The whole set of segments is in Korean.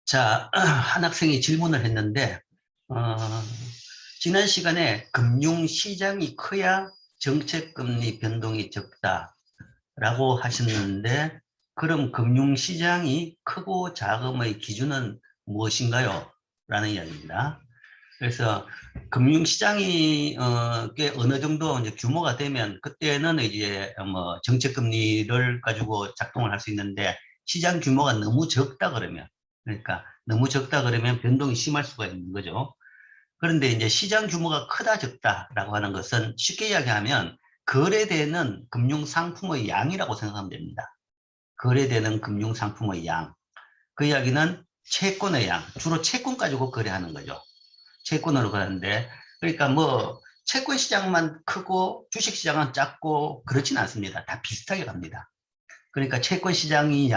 자, 한 학생이 질문을 했는데, 어, 지난 시간에 금융시장이 커야 정책금리 변동이 적다라고 하셨는데, 그럼 금융시장이 크고 작음의 기준은 무엇인가요? 라는 이야기입니다. 그래서 금융시장이 꽤 어느 정도 이제 규모가 되면 그때는 이제 뭐 정책금리를 가지고 작동을 할 수 있는데, 시장 규모가 너무 적다 그러면, 그러니까 너무 적다 그러면 변동이 심할 수가 있는 거죠. 그런데 이제 시장 규모가 크다 적다라고 하는 것은 쉽게 이야기하면 거래되는 금융상품의 양이라고 생각하면 됩니다. 거래되는 금융상품의 양. 그 이야기는 채권의 양, 주로 채권 가지고 거래하는 거죠. 채권으로 가는데, 그러니까 뭐 채권 시장만 크고 주식 시장은 작고 그렇지는 않습니다. 다 비슷하게 갑니다. 그러니까 채권 시장의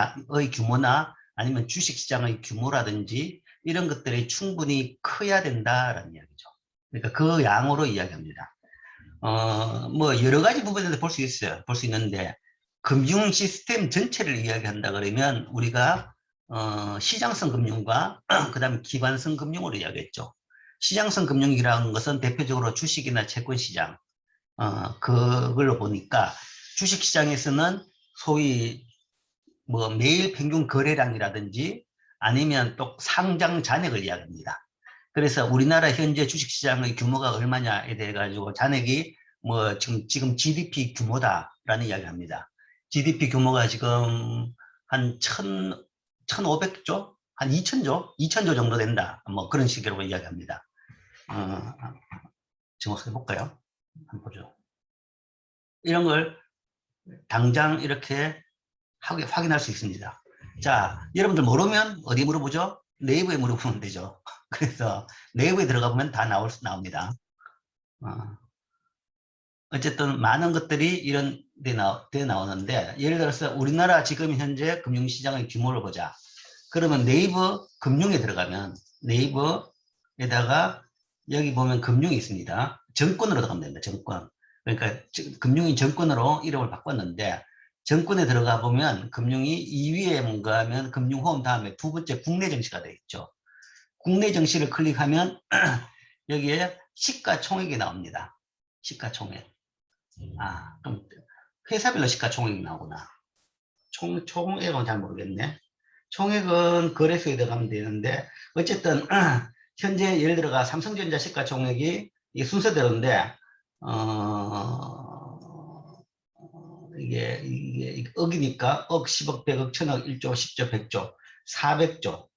규모나 아니면 주식 시장의 규모라든지 이런 것들이 충분히 커야 된다라는 이야기죠. 그러니까 그 양으로 이야기합니다. 뭐 여러 가지 부분에서 볼 수 있어요. 볼 수 있는데, 금융 시스템 전체를 이야기한다 그러면 우리가 시장성 금융과 그다음에 기관성 금융으로 이야기했죠. 시장성 금융이라는 것은 대표적으로 주식이나 채권 시장, 그걸로 보니까 주식 시장에서는 소위 뭐 매일 평균 거래량이라든지 아니면 또 상장 잔액을 이야기합니다. 그래서 우리나라 현재 주식시장의 규모가 얼마냐에 대해 가지고 잔액이 뭐 지금 GDP 규모다라는 이야기를 합니다. GDP 규모가 지금 한 1,500조? 한 2,000조? 2,000조 정도 된다. 뭐 그런 식으로 이야기합니다. 정확하게 볼까요? 한번 보죠. 이런 걸 당장 이렇게 확인할 수 있습니다. 자, 여러분들 모르면 어디 물어보죠? 네이버에 물어보면 되죠. 그래서 네이버에 들어가 보면 다 나옵니다. 어쨌든 많은 것들이 이런 데 나오는데, 예를 들어서 우리나라 지금 현재 금융시장의 규모를 보자. 그러면 네이버 금융에 들어가면 네이버에다가 여기 보면 금융이 있습니다. 정권으로 들어가면 됩니다. 정권. 그러니까 금융이 정권으로 이름을 바꿨는데, 정권에 들어가 보면 금융이 2위에 뭔가 하면 금융호음 다음에 두 번째 국내 정시가 되겠죠. 국내 정시를 클릭하면 여기에 시가총액이 나옵니다. 시가총액. 그럼 회사별로 시가총액이 나오구나. 총액은 잘 모르겠네. 총액은 거래소에 들어가면 되는데, 어쨌든 현재 예를 들어가 삼성전자 시가총액이 이게 순서대로인데, 이게 억이니까 억, 10억, 100억, 1000억, 1조, 10조, 100조, 400조.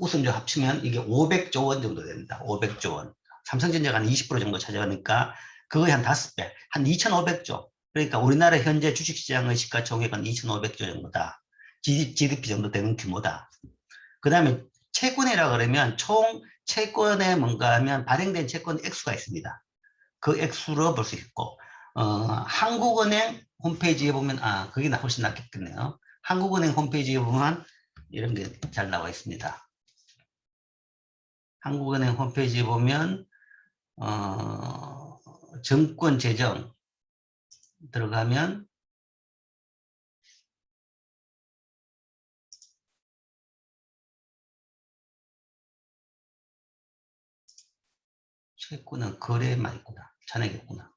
우선조 합치면 이게 500조 원 정도 됩니다. 500조 원. 삼성전자가 한 20% 정도 차지하니까 그거의 한 5배, 한 2,500조. 그러니까 우리나라 현재 주식시장의 시가총액은 2,500조 정도다. GDP 정도 되는 규모다. 그 다음에 채권이라 그러면 총 채권에 뭔가 하면 발행된 채권 액수가 있습니다. 그 액수로 볼 수 있고, 한국은행 홈페이지에 보면, 그게 훨씬 낫겠네요. 한국은행 홈페이지에 보면 이런 게 잘 나와 있습니다. 한국은행 홈페이지에 보면 정권 재정 들어가면 채권은 거래만 있구나. 잔액이 있구나.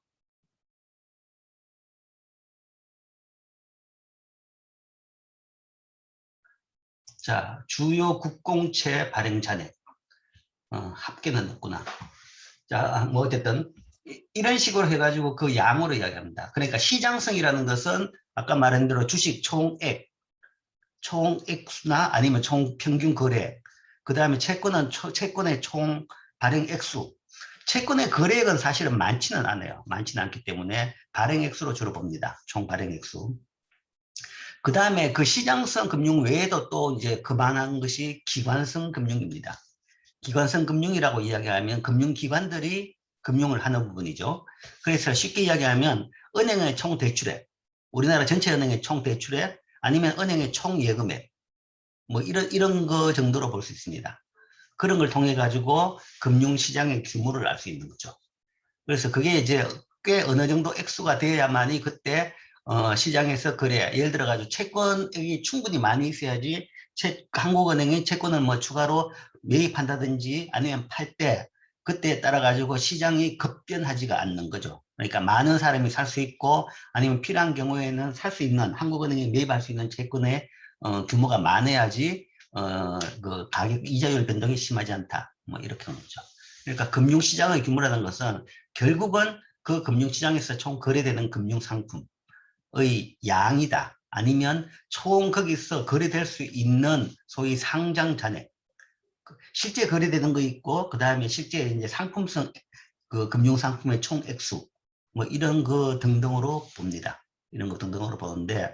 자, 주요 국공채 발행 잔액. 합계는 없구나. 자, 뭐 어쨌든 이런 식으로 해가지고 그 양으로 이야기합니다. 그러니까 시장성이라는 것은 아까 말한 대로 주식 총액수나 아니면 총 평균 거래, 그 다음에 채권은 채권의 총 발행 액수. 채권의 거래액은 사실은 많지는 않아요. 많지는 않기 때문에 발행 액수로 주로 봅니다. 총 발행 액수. 그 다음에 그 시장성 금융 외에도 또 이제 그만한 것이 기관성 금융입니다. 기관성 금융이라고 이야기하면 금융기관들이 금융을 하는 부분이죠. 그래서 쉽게 이야기하면 은행의 총 대출액, 우리나라 전체 은행의 총 대출액, 아니면 은행의 총 예금액, 뭐 이런 거 정도로 볼 수 있습니다. 그런 걸 통해 가지고 금융시장의 규모를 알 수 있는 거죠. 그래서 그게 이제 꽤 어느 정도 액수가 돼야만이 그때 시장에서 예를 들어 가지고 채권이 충분히 많이 있어야지 한국은행이 채권을 뭐 추가로 매입한다든지 아니면 팔 때 그때에 따라 가지고 시장이 급변하지가 않는 거죠. 그러니까 많은 사람이 살 수 있고 아니면 필요한 경우에는 살 수 있는 한국은행이 매입할 수 있는 채권의 규모가 많아야지 그 가격 이자율 변동이 심하지 않다. 뭐 이렇게 하는 거죠. 그러니까 금융시장의 규모라는 것은 결국은 그 금융시장에서 총 거래되는 금융상품의 양이다. 아니면 총 거기서 거래될 수 있는 소위 상장 잔액. 실제 거래되는 거 있고, 그 다음에 실제 이제 상품성, 그 금융상품의 총 액수, 뭐 이런 거 등등으로 봅니다. 이런 거 등등으로 보는데,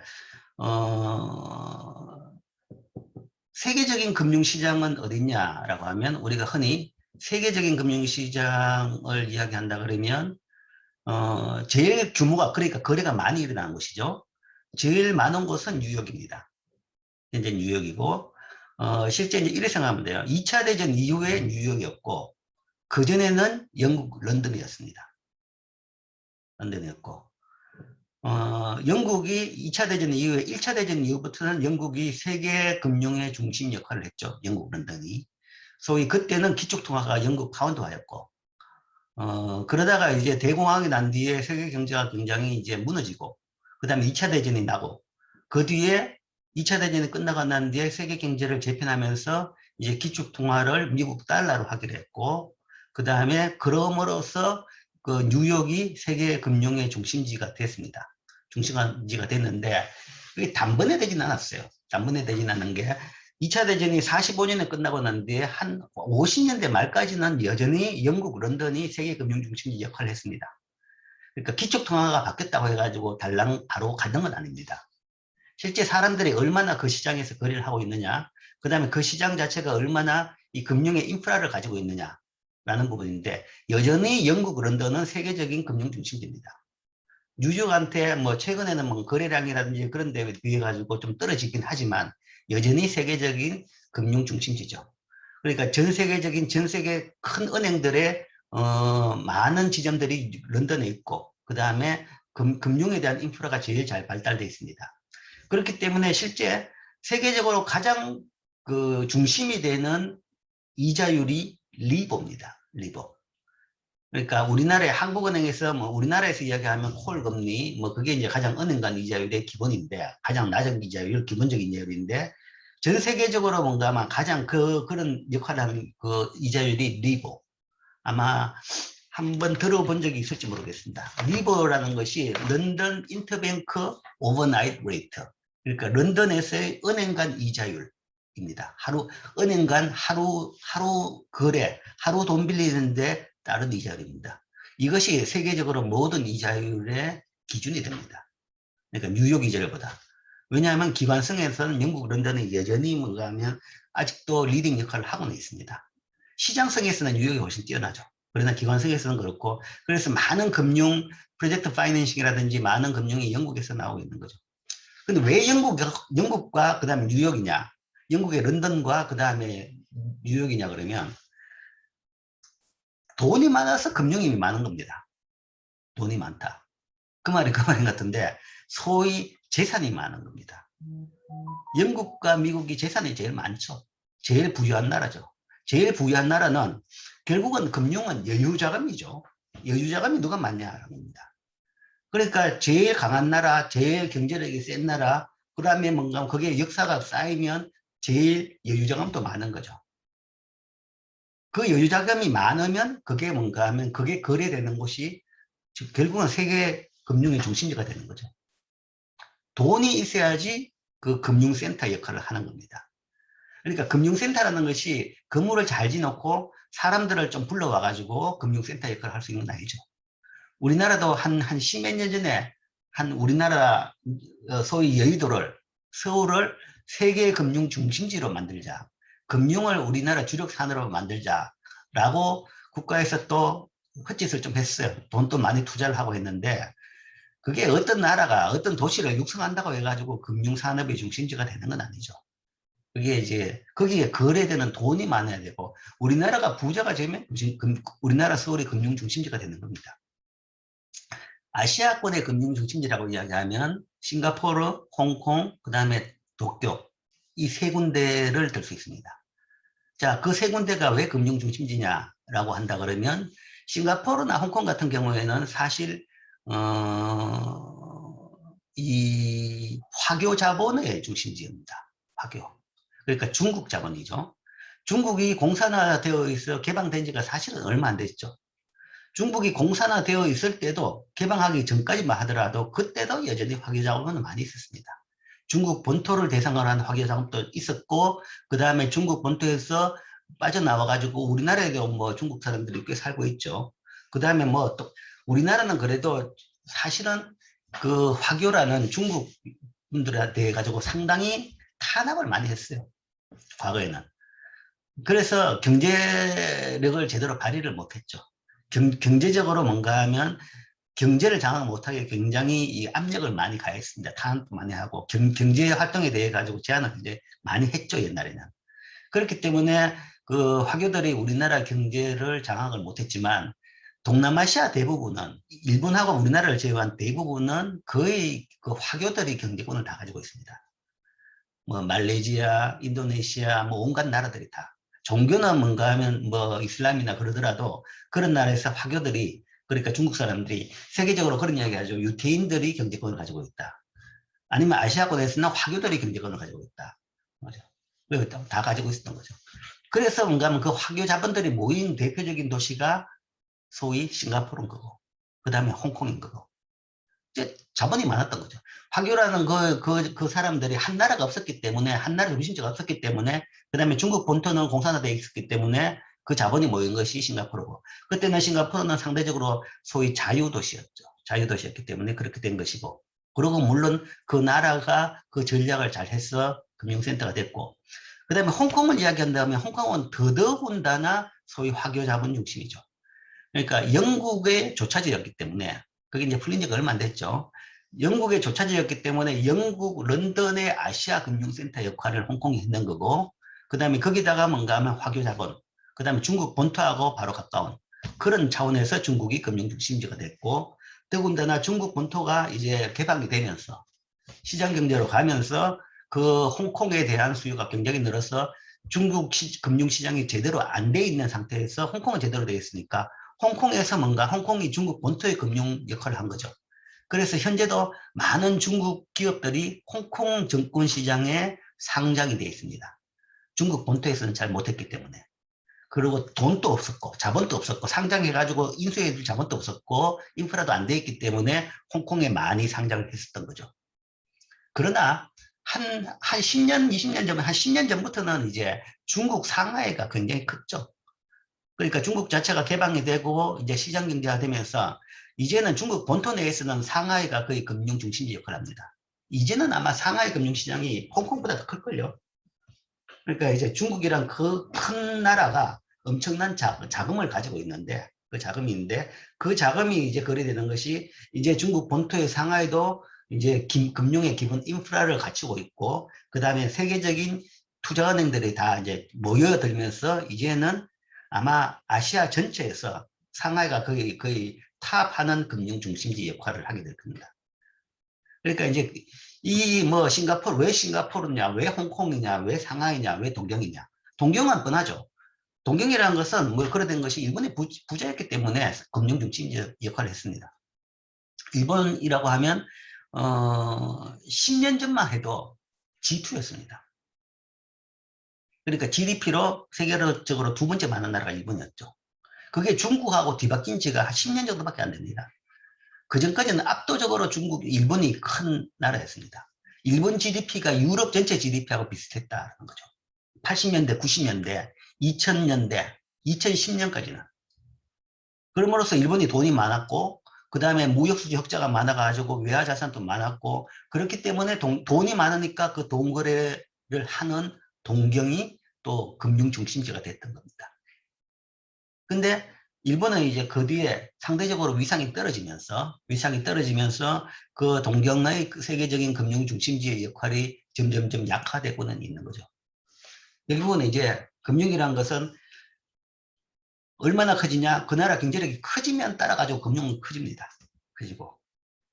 세계적인 금융시장은 어딨냐라고 하면 우리가 흔히 세계적인 금융시장을 이야기한다 그러면 제일 규모가 그러니까 거래가 많이 일어나는 곳이죠. 제일 많은 곳은 뉴욕입니다. 현재 뉴욕이고 실제 이제 이렇게 생각하면 돼요. 2차 대전 이후에 뉴욕이었고 그전에는 영국 런던이었습니다. 런던이었고 영국이 2차 대전 이후에 1차 대전 이후부터는 영국이 세계 금융의 중심 역할을 했죠. 영국 런던이. 소위 그때는 기축통화가 영국 파운드화였고 그러다가 이제 대공황이 난 뒤에 세계 경제가 굉장히 이제 무너지고 그 다음에 2차 대전이 나고 그 뒤에 2차 대전이 끝나고 난 뒤에 세계 경제를 재편하면서 이제 기축통화를 미국 달러로 하기로 했고 그 다음에 그럼으로써 그 뉴욕이 세계 금융의 중심지가 됐습니다. 중심지가 됐는데 그게 단번에 되진 않았어요. 단번에 되진 않은 게 2차 대전이 45년에 끝나고 난 뒤에 한 50년대 말까지는 여전히 영국 런던이 세계 금융 중심지 역할을 했습니다. 그러니까 기축통화가 바뀌었다고 해가지고 달랑 바로 가는 건 아닙니다. 실제 사람들이 얼마나 그 시장에서 거래를 하고 있느냐, 그 다음에 그 시장 자체가 얼마나 이 금융의 인프라를 가지고 있느냐라는 부분인데 여전히 영국 런던은 세계적인 금융 중심지입니다. 뉴욕한테 뭐 최근에는 뭐 거래량이라든지 그런 데 비해 가지고 좀 떨어지긴 하지만 여전히 세계적인 금융 중심지죠. 그러니까 전 세계 큰 은행들의 많은 지점들이 런던에 있고 그 다음에 금융에 대한 인프라가 제일 잘 발달되어 있습니다. 그렇기 때문에 실제 세계적으로 가장 그 중심이 되는 이자율이 리버입니다. 리버. 그러니까 우리나라의 한국은행에서 뭐 우리나라에서 이야기하면 콜 금리 뭐 그게 이제 가장 은행 간 이자율의 기본인데 가장 낮은 이자율 기본적인 이자율인데 전 세계적으로 뭔가 아마 가장 그런 역할을 하는 그 이자율이 리버. 아마 한번 들어본 적이 있을지 모르겠습니다. 리버라는 것이 런던 인터뱅크 오버나이트 레이트. 그러니까 런던에서의 은행 간 이자율입니다. 은행 간 하루 거래, 하루 돈 빌리는데 따른 이자율입니다. 이것이 세계적으로 모든 이자율의 기준이 됩니다. 그러니까 뉴욕 이자율보다. 왜냐하면 기관성에서는 영국 런던이 여전히 뭔가 하면 아직도 리딩 역할을 하고는 있습니다. 시장성에서는 뉴욕이 훨씬 뛰어나죠. 그러나 기관성에서는 그렇고 그래서 많은 금융 프로젝트 파이낸싱이라든지 많은 금융이 영국에서 나오고 있는 거죠. 근데 왜 영국과 그 다음에 뉴욕이냐, 영국의 런던과 그 다음에 뉴욕이냐 그러면 돈이 많아서 금융이 많은 겁니다. 돈이 많다. 그 말인 것 같은데 소위 재산이 많은 겁니다. 영국과 미국이 재산이 제일 많죠. 제일 부유한 나라죠. 제일 부유한 나라는 결국은 금융은 여유자금이죠. 여유자금이 누가 많냐라는 겁니다. 그러니까 제일 강한 나라, 제일 경제력이 센 나라, 그 다음에 뭔가 거기에 역사가 쌓이면 제일 여유자금도 많은 거죠. 그 여유자금이 많으면 그게 뭔가 하면 그게 거래되는 곳이 결국은 세계 금융의 중심지가 되는 거죠. 돈이 있어야지 그 금융센터 역할을 하는 겁니다. 그러니까 금융센터라는 것이 건물을 잘 지놓고 사람들을 좀 불러와 가지고 금융센터 역할을 할 수 있는 건 아니죠. 우리나라도 한 십몇 년 전에 한 우리나라 소위 여의도를 서울을 세계 금융 중심지로 만들자. 금융을 우리나라 주력 산업으로 만들자라고 국가에서 또 헛짓을 좀 했어요. 돈도 많이 투자를 하고 했는데 그게 어떤 나라가 어떤 도시를 육성한다고 해가지고 금융산업의 중심지가 되는 건 아니죠. 그게 이제 거기에 거래되는 돈이 많아야 되고 우리나라가 부자가 되면 우리나라 서울이 금융 중심지가 되는 겁니다. 아시아권의 금융 중심지라고 이야기하면 싱가포르, 홍콩, 그 다음에 도쿄 이 세 군데를 들 수 있습니다. 자, 그 세 군데가 왜 금융 중심지냐라고 한다 그러면 싱가포르나 홍콩 같은 경우에는 사실 이 화교 자본의 중심지입니다. 화교. 그러니까 중국 자본이죠. 중국이 공산화되어 있어 개방된 지가 사실은 얼마 안 됐죠. 중국이 공산화되어 있을 때도 개방하기 전까지만 하더라도 그때도 여전히 화교 자본은 많이 있었습니다. 중국 본토를 대상으로 한 화교 자본도 있었고 그 다음에 중국 본토에서 빠져나와 가지고 우리나라에도 뭐 중국 사람들이 꽤 살고 있죠. 그 다음에 뭐 또 우리나라는 그래도 사실은 그 화교라는 중국 분들에 대해 가지고 상당히 탄압을 많이 했어요. 과거에는. 그래서 경제력을 제대로 발휘를 못했죠. 경제적으로 뭔가 하면 경제를 장악 못하게 굉장히 이 압력을 많이 가했습니다. 탄압도 많이 하고 경제 활동에 대해 가지고 제한을 굉장히 많이 했죠. 옛날에는. 그렇기 때문에 그 화교들이 우리나라 경제를 장악을 못했지만 동남아시아 대부분은 일본하고 우리나라를 제외한 대부분은 거의 그 화교들이 경제권을 다 가지고 있습니다. 뭐 말레이시아, 인도네시아, 뭐 온갖 나라들이 다. 종교는 뭔가 하면 뭐 이슬람이나 그러더라도 그런 나라에서 화교들이 그러니까 중국 사람들이 세계적으로 그런 이야기 하죠. 유태인들이 경제권을 가지고 있다. 아니면 아시아권에서는 화교들이 경제권을 가지고 있다. 맞아. 다 가지고 있었던 거죠. 그래서 뭔가 하면 그 화교 자본들이 모인 대표적인 도시가 소위 싱가포르인 거고, 그 다음에 홍콩인 거고. 이제 자본이 많았던 거죠. 화교라는 그 사람들이 한 나라가 없었기 때문에, 한 나라 중심지가 없었기 때문에, 그 다음에 중국 본토는 공산화되어 있었기 때문에 그 자본이 모인 것이 싱가포르고, 그때는 싱가포르는 상대적으로 소위 자유도시였죠. 자유도시였기 때문에 그렇게 된 것이고, 그리고 물론 그 나라가 그 전략을 잘 해서 금융센터가 됐고, 그 다음에 홍콩을 이야기한다면 홍콩은 더더군다나 소위 화교 자본 중심이죠. 그러니까 영국의 조차지였기 때문에 그게 이제 풀린 지가 얼마 안 됐죠. 영국의 조차지였기 때문에 영국 런던의 아시아 금융센터 역할을 홍콩이 했는 거고 그 다음에 거기다가 뭔가 하면 화교 자본 그 다음에 중국 본토하고 바로 가까운 그런 차원에서 중국이 금융 중심지가 됐고 더군다나 중국 본토가 이제 개방이 되면서 시장 경제로 가면서 그 홍콩에 대한 수요가 굉장히 늘어서 중국 금융시장이 제대로 안 돼 있는 상태에서 홍콩은 제대로 되어 있으니까 홍콩에서 뭔가 홍콩이 중국 본토의 금융 역할을 한 거죠. 그래서 현재도 많은 중국 기업들이 홍콩 증권 시장에 상장이 되어 있습니다. 중국 본토에서는 잘 못했기 때문에. 그리고 돈도 없었고 자본도 없었고 상장해가지고 인수해줄 자본도 없었고 인프라도 안 돼 있기 때문에 홍콩에 많이 상장을 했었던 거죠. 그러나 한 10년, 20년 전, 한 10년 전부터는 이제 중국 상하이가 굉장히 컸죠. 그러니까 중국 자체가 개방이 되고 이제 시장 경제가 되면서 이제는 중국 본토 내에서는 상하이가 거의 금융 중심지 역할을 합니다. 이제는 아마 상하이 금융시장이 홍콩보다 더 클걸요. 그러니까 이제 중국이란 그 큰 나라가 엄청난 자금을 가지고 있는데 그 자금이 있는데 그 자금이 이제 거래되는 것이 이제 중국 본토의 상하이도 이제 금융의 기본 인프라를 갖추고 있고 그 다음에 세계적인 투자은행들이 다 이제 모여들면서 이제는 아마 아시아 전체에서 상하이가 거의 탑하는 금융 중심지 역할을 하게 될 겁니다. 그러니까 이제 이 뭐 싱가포르 왜 싱가포르냐 왜 홍콩이냐 왜 상하이냐 왜 동경이냐 동경은 뻔하죠. 동경이라는 것은 뭐 그래 된 것이 일본의 부자였기 때문에 금융 중심지 역할을 했습니다. 일본이라고 하면 10년 전만 해도 G2였습니다. 그러니까 GDP로 세계적으로 두 번째 많은 나라가 일본이었죠. 그게 중국하고 뒤바뀐 지가 한 10년 정도밖에 안 됩니다. 그 전까지는 압도적으로 일본이 큰 나라였습니다. 일본 GDP가 유럽 전체 GDP하고 비슷했다는 거죠. 80년대, 90년대, 2000년대, 2010년까지는. 그럼으로써 일본이 돈이 많았고 그 다음에 무역수지 흑자가 많아가지고 외화자산도 많았고 그렇기 때문에 돈이 많으니까 그 돈 거래를 하는 동경이 또 금융 중심지가 됐던 겁니다. 근데 일본은 이제 그 뒤에 상대적으로 위상이 떨어지면서 그 동경의 세계적인 금융 중심지의 역할이 점점점 약화되고는 있는 거죠. 결국은 이제 금융이란 것은 얼마나 커지냐? 그 나라 경제력이 커지면 따라가지고 금융은 커집니다. 커지고.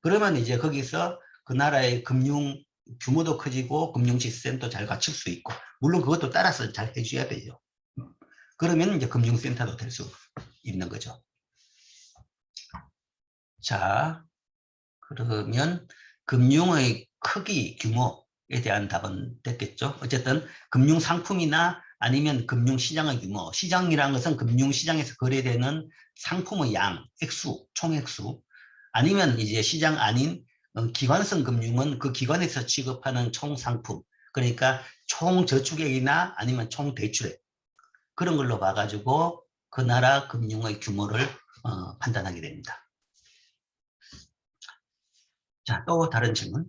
그러면 이제 거기서 그 나라의 금융 규모도 커지고 금융 시스템도 잘 갖출 수 있고, 물론 그것도 따라서 잘 해줘야 되죠. 그러면 이제 금융센터도 될 수 있는 거죠. 자, 그러면 금융의 크기, 규모에 대한 답은 됐겠죠. 어쨌든 금융 상품이나 아니면 금융시장의 규모, 시장이라는 것은 금융시장에서 거래되는 상품의 양, 액수, 총액수, 아니면 이제 시장 아닌 기관성 금융은 그 기관에서 취급하는 총상품, 그러니까 총저축액이나 아니면 총대출액, 그런 걸로 봐가지고 그 나라 금융의 규모를 판단하게 됩니다. 자, 또 다른 질문.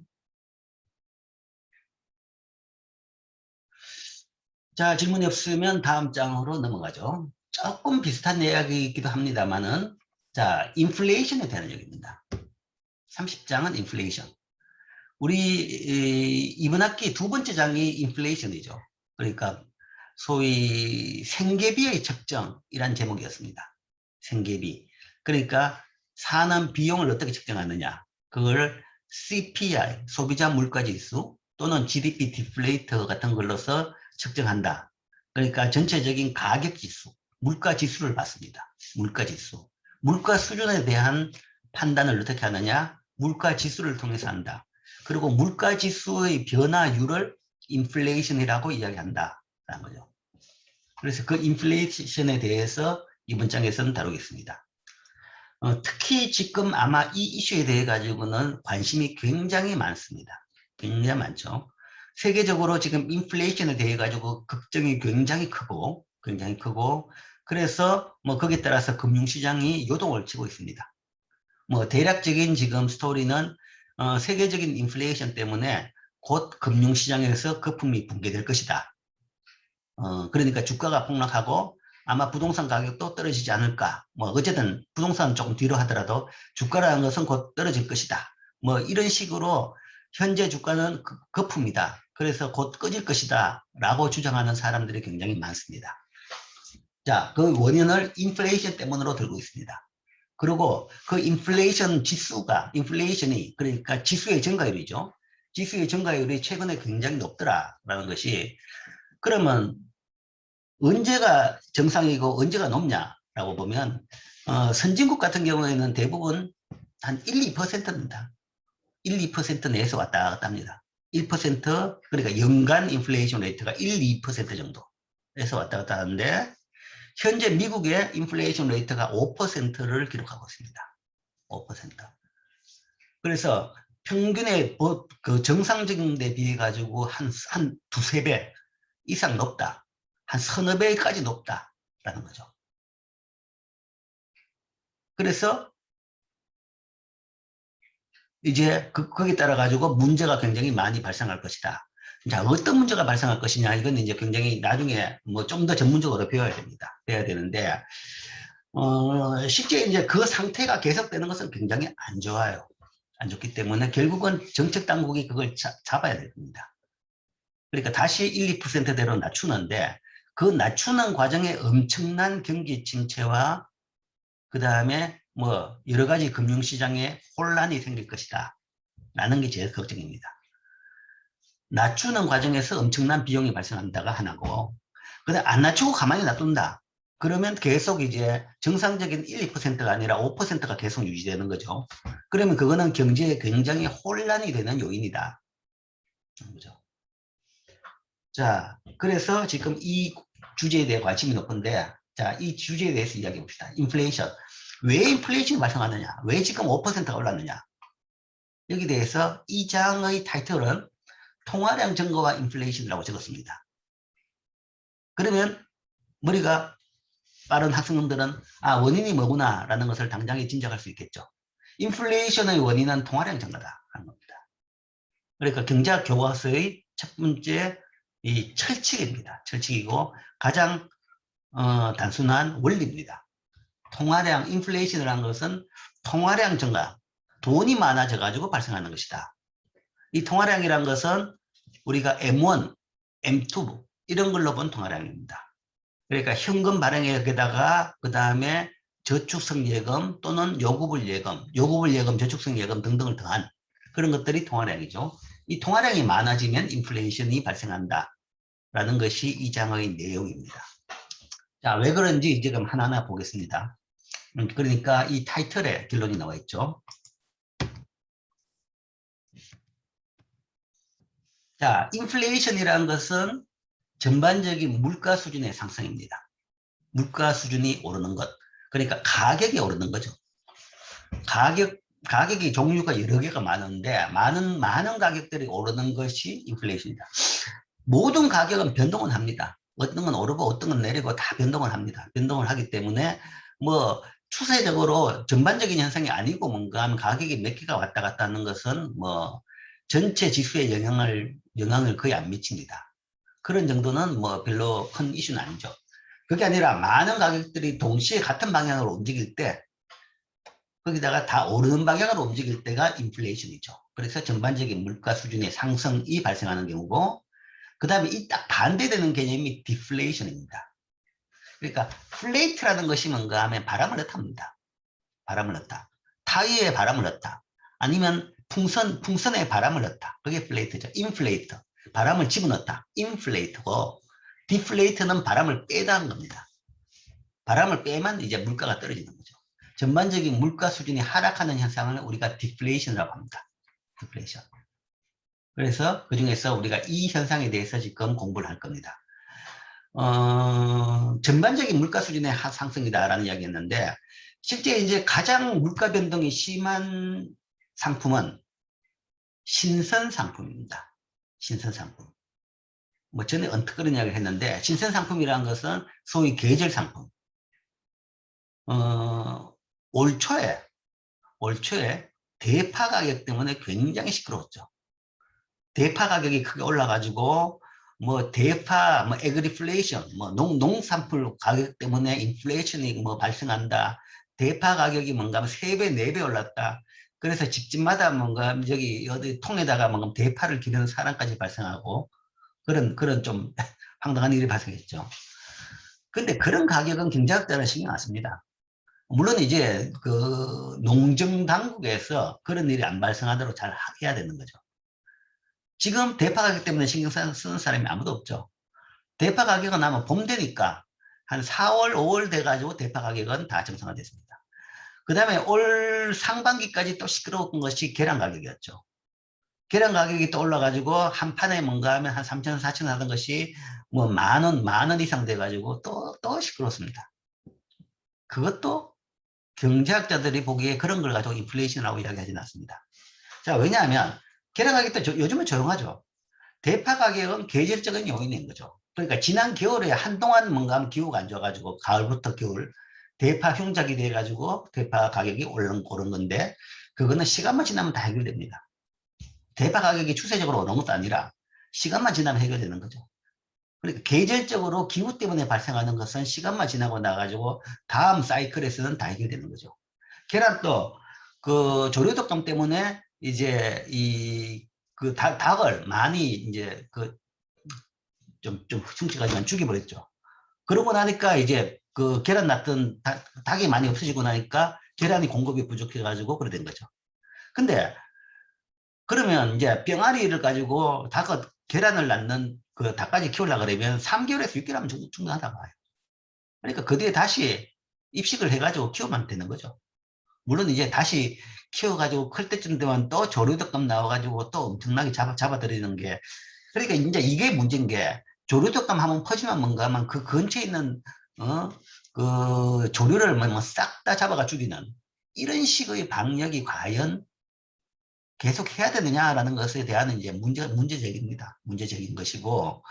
자, 질문이 없으면 다음 장으로 넘어가죠. 조금 비슷한 이야기이기도 합니다만은, 자, 인플레이션에 대한 얘기입니다. 30장은 인플레이션. 우리 이번 학기 두 번째 장이 인플레이션이죠. 그러니까 소위 생계비의 측정이란 제목이었습니다. 생계비. 그러니까 사는 비용을 어떻게 측정하느냐. 그걸 CPI, 소비자 물가지수 또는 GDP 디플레이터 같은 걸로서 측정한다. 그러니까 전체적인 가격지수, 물가지수를 봤습니다. 물가지수. 물가 수준에 대한 판단을 어떻게 하느냐. 물가지수를 통해서 한다. 그리고 물가지수의 변화율을 인플레이션이라고 이야기한다라는 거죠. 그래서 그 인플레이션에 대해서 이번 장에서는 다루겠습니다. 특히 지금 아마 이 이슈에 대해 가지고는 관심이 굉장히 많습니다. 굉장히 많죠. 세계적으로 지금 인플레이션에 대해 가지고 걱정이 굉장히 크고 그래서 뭐 거기에 따라서 금융시장이 요동을 치고 있습니다. 뭐 대략적인 지금 스토리는 세계적인 인플레이션 때문에 곧 금융시장에서 거품이 붕괴될 것이다. 그러니까 주가가 폭락하고 아마 부동산 가격도 떨어지지 않을까. 뭐 어쨌든 부동산은 조금 뒤로 하더라도 주가라는 것은 곧 떨어질 것이다. 뭐 이런 식으로 현재 주가는 거품이다. 그래서 곧 꺼질 것이다. 라고 주장하는 사람들이 굉장히 많습니다. 자, 그 원인을 인플레이션 때문으로 들고 있습니다. 그리고 그 인플레이션이 그러니까 지수의 증가율이죠. 지수의 증가율이 최근에 굉장히 높더라라는 것이, 그러면 언제가 정상이고 언제가 높냐라고 보면 선진국 같은 경우에는 대부분 한 1, 2%입니다. 1, 2% 내에서 왔다 갔다 합니다. 1% 그러니까 연간 인플레이션 레이트가 1, 2% 정도에서 왔다 갔다 하는데, 현재 미국의 인플레이션 레이트가 5%를 기록하고 있습니다. 5%. 그래서 평균의 그 정상적인 데 비해 가지고 한 두세 배 이상 높다. 한 서너 배까지 높다라는 거죠. 그래서 이제 거기에 따라 가지고 문제가 굉장히 많이 발생할 것이다. 자, 어떤 문제가 발생할 것이냐, 이건 이제 굉장히 나중에 뭐 좀 더 전문적으로 배워야 됩니다. 배워야 되는데, 실제 이제 그 상태가 계속되는 것은 굉장히 안 좋아요. 안 좋기 때문에 결국은 정책 당국이 그걸 잡아야 됩니다. 그러니까 다시 1, 2%대로 낮추는데, 그 낮추는 과정에 엄청난 경기 침체와 그 다음에 뭐 여러 가지 금융시장에 혼란이 생길 것이다 라는 게 제일 걱정입니다. 낮추는 과정에서 엄청난 비용이 발생한다가 하나고, 근데 안 낮추고 가만히 놔둔다. 그러면 계속 이제 정상적인 1, 2%가 아니라 5%가 계속 유지되는 거죠. 그러면 그거는 경제에 굉장히 혼란이 되는 요인이다. 그죠? 자, 그래서 지금 이 주제에 대해 관심이 높은데, 자, 이 주제에 대해서 이야기해 봅시다. 인플레이션. 왜 인플레이션이 발생하느냐? 왜 지금 5%가 올랐느냐? 여기 대해서 이 장의 타이틀은 통화량 증가와 인플레이션이라고 적었습니다. 그러면 머리가 빠른 학생들은 원인이 뭐구나 라는 것을 당장에 짐작할 수 있겠죠. 인플레이션의 원인은 통화량 증가다 하는 겁니다. 그러니까 경제학 교과서의 첫 번째 이 철칙입니다. 철칙이고 가장 단순한 원리입니다. 통화량, 인플레이션이라는 것은 통화량 증가, 돈이 많아져 가지고 발생하는 것이다. 이 통화량이라는 것은 우리가 M1, M2 이런 걸로 본 통화량입니다. 그러니까 현금 발행액에다가 그 다음에 저축성 예금 또는 요구불 예금, 저축성 예금 등등을 더한 그런 것들이 통화량이죠. 이 통화량이 많아지면 인플레이션이 발생한다. 라는 것이 이 장의 내용입니다. 자, 왜 그런지 지금 하나하나 보겠습니다. 그러니까 이 타이틀에 결론이 나와 있죠. 자, 인플레이션이라는 것은 전반적인 물가 수준의 상승입니다. 물가 수준이 오르는 것. 그러니까 가격이 오르는 거죠. 가격이 종류가 여러 개가 많은데 많은 가격들이 오르는 것이 인플레이션이다. 모든 가격은 변동은 합니다. 어떤 건 오르고 어떤 건 내리고 다 변동을 합니다. 변동을 하기 때문에 뭐 추세적으로 전반적인 현상이 아니고 뭔가 하면 가격이 몇 개가 왔다 갔다 하는 것은 뭐 전체 지수에 영향을 거의 안 미칩니다. 그런 정도는 뭐 별로 큰 이슈는 아니죠. 그게 아니라 많은 가격들이 동시에 같은 방향으로 움직일 때 거기다가 다 오르는 방향으로 움직일 때가 인플레이션이죠. 그래서 전반적인 물가 수준의 상승이 발생하는 경우고 그 다음에 이 딱 반대되는 개념이 디플레이션입니다. 그러니까 플레이트라는 것이 뭔가 하면 바람을 넣답니다. 바람을 넣다. 타이어에 바람을 넣다. 아니면 풍선에 바람을 넣다. 그게 플레이트죠. 인플레이트. 바람을 집어넣다. 인플레이트고 디플레이트는 바람을 빼다는 겁니다. 바람을 빼면 이제 물가가 떨어지는 거죠. 전반적인 물가 수준이 하락하는 현상을 우리가 디플레이션이라고 합니다. 디플레이션. 그래서 그중에서 우리가 이 현상에 대해서 지금 공부를 할 겁니다. 전반적인 물가 수준의 상승이다라는 이야기였는데 실제 이제 가장 물가 변동이 심한 상품은 신선 상품입니다. 신선 상품. 뭐 전에 언뜻 그런 이야기를 했는데 신선 상품이라는 것은 소위 계절 상품. 올 초에 대파 가격 때문에 굉장히 시끄러웠죠. 대파 가격이 크게 올라가지고 뭐 대파 뭐 에그리플레이션 뭐 농산물 가격 때문에 인플레이션이 뭐 발생한다. 대파 가격이 뭔가 3배, 4배 올랐다. 그래서 집집마다 뭔가 저기 어디 통에다가 뭔가 대파를 기르는 사람까지 발생하고 그런 좀 황당한 일이 발생했죠. 근데 그런 가격은 경제학자는 신경 안 씁니다. 물론 이제 그 농정 당국에서 그런 일이 안 발생하도록 잘 해야 되는 거죠. 지금 대파 가격 때문에 신경 쓰는 사람이 아무도 없죠. 대파 가격은 아마 봄 되니까 한 4월, 5월 돼가지고 대파 가격은 다 정상화됐습니다. 그 다음에 올 상반기까지 또 시끄러웠던 것이 계란 가격이었죠. 계란 가격이 또 올라가지고 한 판에 뭔가 하면 한 3,000원, 4,000원 하던 것이 뭐 만 원 이상 돼가지고 또 시끄럽습니다. 그것도 경제학자들이 보기에 그런 걸 가지고 인플레이션이라고 이야기하지는 않습니다. 자, 왜냐하면 계란 가격도 요즘은 조용하죠. 대파 가격은 계절적인 요인인 거죠. 그러니까 지난 겨울에 한동안 뭔가 기후가 안 좋아가지고 가을부터 겨울 대파 흉작이 돼가지고 대파 가격이 오른 건데 그거는 시간만 지나면 다 해결됩니다. 대파 가격이 추세적으로 오른 것도 아니라 시간만 지나면 해결되는 거죠. 그러니까 계절적으로 기후 때문에 발생하는 것은 시간만 지나고 나가지고 다음 사이클에서는 다 해결되는 거죠. 계란도 그 조류독감 때문에 이제 그 닭을 많이 이제 그 좀 흉측하지만 죽여버렸죠. 그러고 나니까 이제 그 계란 낳던 닭이 많이 없어지고 나니까 계란이 공급이 부족해가지고 그래 된 거죠. 근데 그러면 이제 병아리를 가지고 계란을 낳는 그 닭까지 키우려고 그러면 3개월에서 6개월 하면 충분하다고 봐요. 그러니까 그 뒤에 다시 입식을 해가지고 키우면 되는 거죠. 물론 이제 다시 키워가지고 클 때쯤 되면 또 조류독감 나와가지고 또 엄청나게 잡아들이는 게 그러니까 이제 이게 문제인 게 조류독감 한번 퍼지면 뭔가 하면 그 근처에 있는 그 조류를 뭐 싹 다 잡아가 죽이는 이런 식의 방역이 과연 계속 해야 되느냐라는 것에 대한 이제 문제적입니다. 문제적인 것이고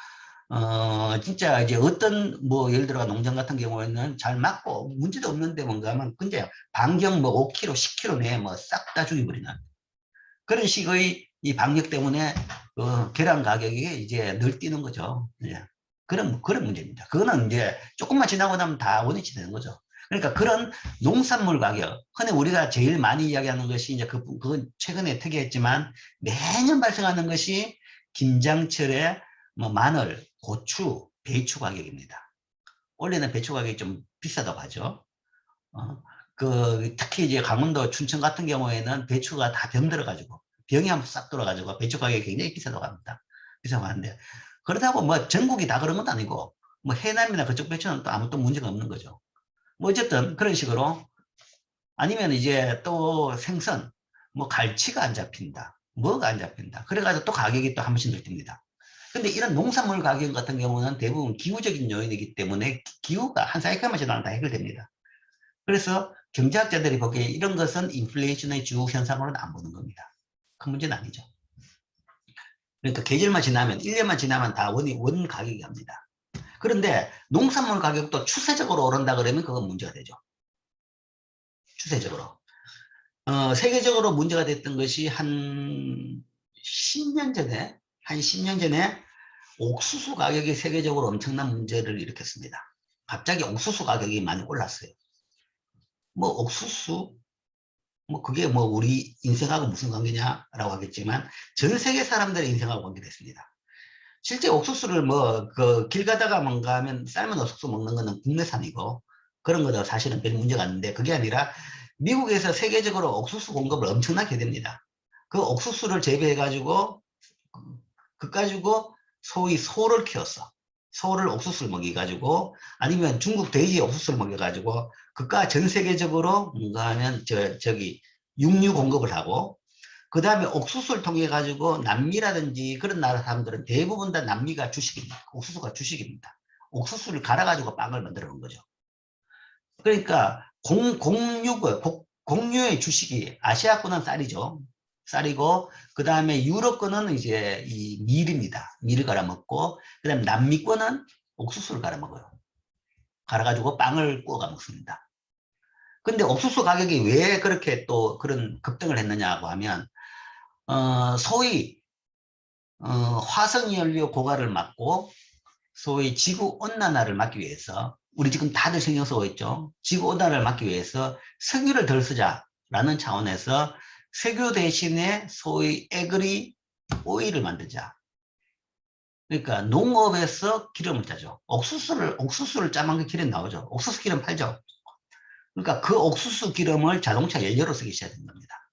진짜 이제 어떤 뭐 예를 들어 농장 같은 경우에는 잘 맞고 문제도 없는데 뭔가 하면 근데 반경 뭐 5km, 10km 내에 뭐 싹 다 죽여버리는 그런 식의 이 방역 때문에 계란 가격이 이제 늘 뛰는 거죠. 예. 그런 문제입니다. 그거는 이제 조금만 지나고 나면 다 원위치 되는 거죠. 그러니까 그런 농산물 가격, 흔히 우리가 제일 많이 이야기하는 것이 이제 그건 최근에 특이했지만 매년 발생하는 것이 김장철에 뭐 마늘, 고추, 배추 가격입니다. 원래는 배추 가격이 좀 비싸다고 하죠. 특히 이제 강원도 춘천 같은 경우에는 배추가 다 병들어가지고 병이 한번 싹 돌아가지고 배추 가격이 굉장히 비싸다고 합니다. 비싸고 하는데 그렇다고 뭐 전국이 다 그런 것도 아니고 뭐 해남이나 그쪽 배추는 또 아무 또 문제가 없는 거죠. 뭐 어쨌든 그런 식으로 아니면 이제 또 생선 뭐 갈치가 안 잡힌다. 뭐가 안 잡힌다. 그래가지고 또 가격이 또 한 번씩 늘립니다. 근데 이런 농산물 가격 같은 경우는 대부분 기후적인 요인이기 때문에 기후가 한 사이클만 지나면 다 해결됩니다. 그래서 경제학자들이 보기에 이런 것은 인플레이션의 주 현상으로는 안 보는 겁니다. 큰 문제는 아니죠. 그러니까 계절만 지나면 1년만 지나면 다 원 가격이 갑니다. 그런데 농산물 가격도 추세적으로 오른다 그러면 그건 문제가 되죠. 추세적으로. 세계적으로 문제가 됐던 것이 한 10년 전에 옥수수 가격이 세계적으로 엄청난 문제를 일으켰습니다. 갑자기 옥수수 가격이 많이 올랐어요. 뭐 옥수수 뭐 그게 뭐 우리 인생하고 무슨 관계냐라고 하겠지만 전 세계 사람들의 인생하고 관계됐습니다. 실제 옥수수를 뭐 그 길 가다가 뭔가 하면 삶은 옥수수 먹는 거는 국내산이고 그런 거도 사실은 별 문제가 없는데 그게 아니라 미국에서 세계적으로 옥수수 공급을 엄청나게 됩니다. 그 옥수수를 재배해 가지고 그 가지고 소위 소를 키웠어. 소를 옥수수를 먹여가지고 아니면 중국 돼지 옥수수를 먹여가지고 그가 전 세계적으로 뭔가 하면 저기 육류 공급을 하고 그 다음에 옥수수를 통해 가지고 남미라든지 그런 나라 사람들은 대부분 다 남미가 주식입니다. 옥수수가 주식입니다. 옥수수를 갈아가지고 빵을 만들어 놓은 거죠. 그러니까 공유의 주식이 아시아권은 쌀이죠. 쌀이고 그 다음에 유럽권은 이제 이 밀입니다. 밀을 갈아 먹고 그 다음에 남미권은 옥수수를 갈아 먹어요. 갈아가지고 빵을 구워 먹습니다. 근데 옥수수 가격이 왜 그렇게 또 그런 급등을 했느냐고 하면 소위 화석연료 고갈을 막고 소위 지구온난화를 막기 위해서 우리 지금 다들 신경 쓰고 있죠. 지구온난화를 막기 위해서 석유를 덜 쓰자라는 차원에서 석유 대신에 소위 에그리 오일을 만들자. 그러니까 농업에서 기름을 짜죠. 옥수수를 짜만 그 기름 나오죠. 옥수수 기름 팔죠. 그러니까 그 옥수수 기름을 자동차 연료로 쓰기 시작한 겁니다.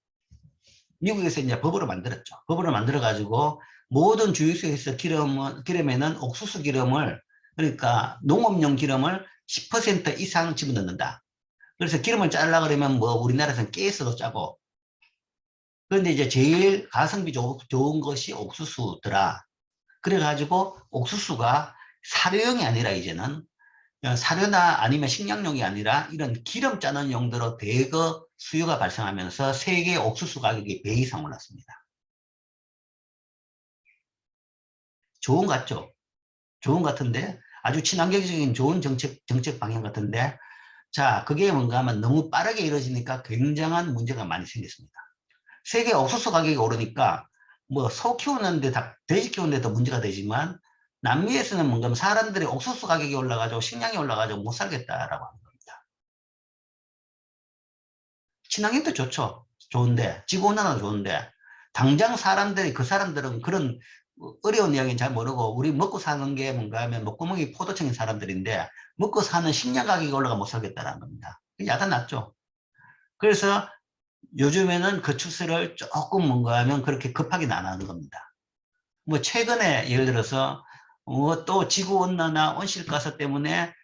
미국에서 이제 법으로 만들었죠. 법으로 만들어가지고 모든 주유소에서 기름에는 옥수수 기름을 그러니까 농업용 기름을 10% 이상 집어넣는다. 그래서 기름을 짜려고 그러면 뭐 우리나라에서는 가스도 짜고 그런데 이제 제일 가성비 좋은 것이 옥수수더라. 그래가지고 옥수수가 사료용이 아니라 이제는 사료나 아니면 식량용이 아니라 이런 기름 짜는 용도로 대거 수요가 발생하면서 세계 옥수수 가격이 배 이상 올랐습니다. 좋은 것 같죠? 좋은 것 같은데 아주 친환경적인 좋은 정책 방향 같은데 자 그게 뭔가 하면 너무 빠르게 이루어지니까 굉장한 문제가 많이 생겼습니다. 세계 옥수수 가격이 오르니까 뭐 소 키우는데 돼지 키우는데도 문제가 되지만 남미에서는 뭔가 사람들이 옥수수 가격이 올라가지고 식량이 올라가지고 못 살겠다라고 하는 겁니다. 친환경도 좋죠. 좋은데 지구온난화도 좋은데 당장 그 사람들은 그런 어려운 이야기는 잘 모르고 우리 먹고 사는 게 뭔가 하면 목구멍이 포도청인 사람들인데 먹고 사는 식량 가격이 올라가 못 살겠다라는 겁니다. 야단났죠. 그래서 요즘에는 그 추세를 조금 뭔가 하면 그렇게 급하게는 안 하는 겁니다. 뭐 최근에 예를 들어서 또 지구온난화 온실가스 때문에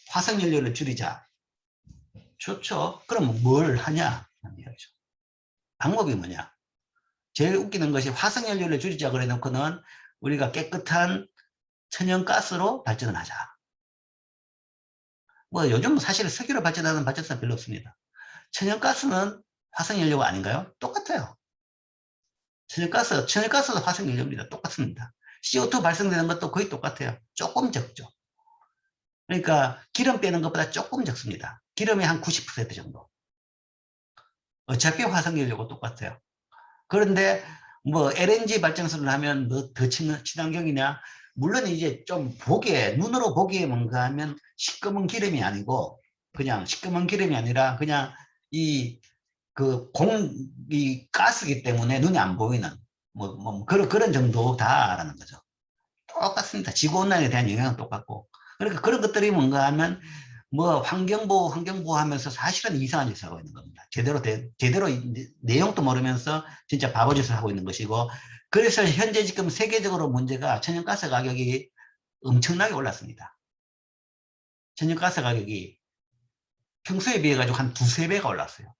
화석연료를 줄이자. 좋죠. 그럼 뭘 하냐? 방법이 뭐냐? 제일 웃기는 것이 화석연료를 줄이자 그래 놓고는 우리가 깨끗한 천연가스로 발전을 하자. 뭐 요즘 사실 석유로 발전하는 발전소는 별로 없습니다. 천연가스는 화석연료가 아닌가요? 똑같아요. 천연가스도 화석연료입니다. 똑같습니다. CO2 발생되는 것도 거의 똑같아요. 조금 적죠. 그러니까 기름 빼는 것보다 조금 적습니다. 기름이 한 90% 정도. 어차피 화석연료고 똑같아요. 그런데 뭐 LNG 발전소를 하면 뭐 더 친환경이냐? 물론 이제 좀 눈으로 보기에 뭔가 하면 시꺼먼 기름이 아니고 그냥 시꺼먼 기름이 아니라 그냥 이 가스기 때문에 눈에 안 보이는 그런 정도다라는 거죠. 똑같습니다. 지구온난화에 대한 영향은 똑같고. 그러니까 그런 것들이 뭔가 하면 뭐 환경보호 하면서 사실은 이상한 짓을 하고 있는 겁니다. 제대로 내용도 모르면서 진짜 바보짓을 하고 있는 것이고, 그래서 현재 지금 세계적으로 문제가 천연가스 가격이 엄청나게 올랐습니다. 천연가스 가격이 평소에 비해 가지고 한 두세 배가 올랐어요.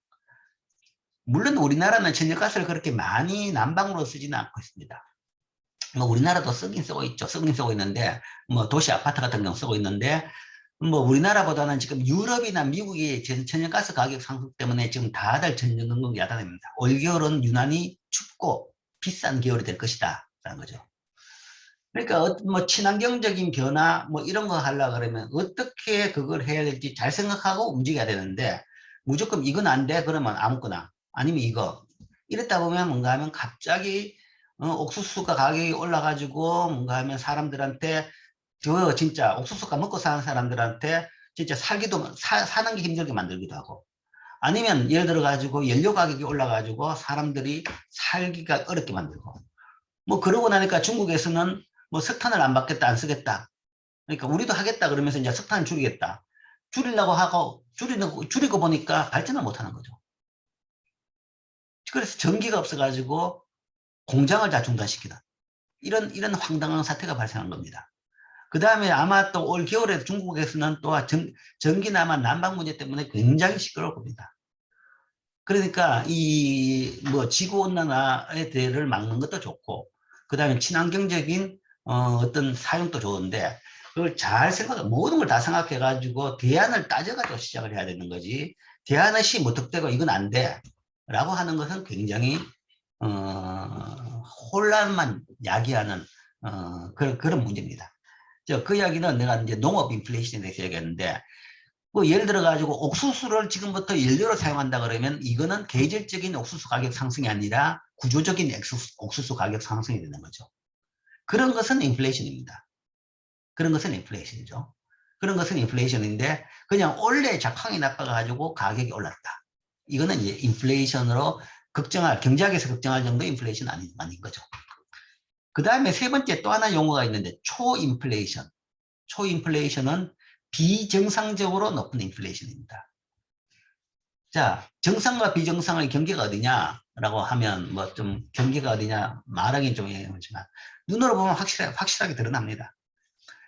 물론 우리나라는 천연가스를 그렇게 많이 난방으로 쓰지는 않고 있습니다. 뭐 우리나라도 쓰긴 쓰고 있죠. 쓰긴 쓰고 있는데, 뭐 도시 아파트 같은 경우 쓰고 있는데, 뭐 우리나라보다는 지금 유럽이나 미국이 천연가스 가격 상승 때문에 지금 다들 전전긍긍 야단입니다. 올겨울은 유난히 춥고 비싼 겨울이 될 것이다 라는 거죠. 그러니까 뭐 친환경적인 변화 뭐 이런 거 하려고 그러면 어떻게 그걸 해야 될지 잘 생각하고 움직여야 되는데, 무조건 이건 안 돼 그러면 아무거나, 아니면 이거 이랬다 보면 뭔가 하면 갑자기 옥수수가 가격이 올라가지고 뭔가 하면 사람들한테, 저 진짜 옥수수가 먹고 사는 사람들한테 진짜 사는 게 힘들게 만들기도 하고, 아니면 예를 들어 가지고 연료 가격이 올라가지고 사람들이 살기가 어렵게 만들고, 뭐 그러고 나니까 중국에서는 뭐 석탄을 안 받겠다, 안 쓰겠다. 그러니까 우리도 하겠다 그러면서 이제 석탄을 줄이겠다. 줄이려고 하고 줄이고 보니까 발전을 못 하는 거죠. 그래서 전기가 없어가지고 공장을 다 중단시키는 이런 황당한 사태가 발생한 겁니다. 그 다음에 아마 또 올 겨울에 중국에서는 또 전기나 아마 난방 문제 때문에 굉장히 시끄러울 겁니다. 그러니까 이 뭐 지구온난화에 대해를 막는 것도 좋고, 그 다음에 친환경적인 어떤 사용도 좋은데, 그걸 잘 모든 걸 다 생각해 가지고 대안을 따져 가지고 시작을 해야 되는 거지, 대안없이 무턱대고 이건 안 돼 라고 하는 것은 굉장히 혼란만 야기하는 그런 문제입니다. 그 이야기는 내가 이제 농업 인플레이션에 대해서 얘기했는데, 뭐 예를 들어 가지고 옥수수를 지금부터 연료로 사용한다 그러면 이거는 계절적인 옥수수 가격 상승이 아니라 구조적인 옥수수 가격 상승이 되는 거죠. 그런 것은 인플레이션입니다. 그런 것은 인플레이션이죠. 그런 것은 인플레이션인데, 그냥 원래 작황이 나빠가지고 가격이 올랐다. 이거는 이제 인플레이션으로 경제학에서 걱정할 정도의 인플레이션 아닌 거죠. 그 다음에 세 번째 또 하나 용어가 있는데, 초인플레이션. 초인플레이션은 비정상적으로 높은 인플레이션입니다. 자, 정상과 비정상의 경계가 어디냐라고 하면 뭐 좀 경계가 어디냐 말하기는 좀 애매하지만 눈으로 보면 확실하게 드러납니다.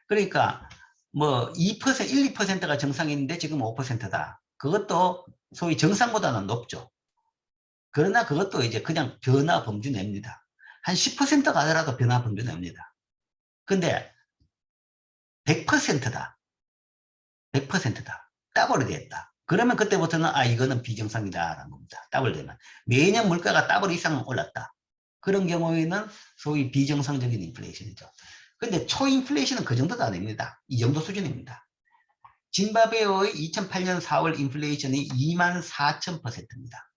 그러니까 뭐 2%, 1, 2%가 정상인데 지금 5%다. 그것도 소위 정상보다는 높죠. 그러나 그것도 이제 그냥 변화 범주 내입니다. 한 10% 가더라도 변화 범주 내입니다. 근데 100%다. 100%다. 더블이 됐다. 그러면 그때부터는 이거는 비정상이다라는 겁니다. 더블 되면. 매년 물가가 더블 이상 올랐다. 그런 경우에는 소위 비정상적인 인플레이션이죠. 근데 초인플레이션은 그 정도도 아닙니다. 이 정도 수준입니다. 짐바브웨의 2008년 4월 인플레이션이 24,000%입니다.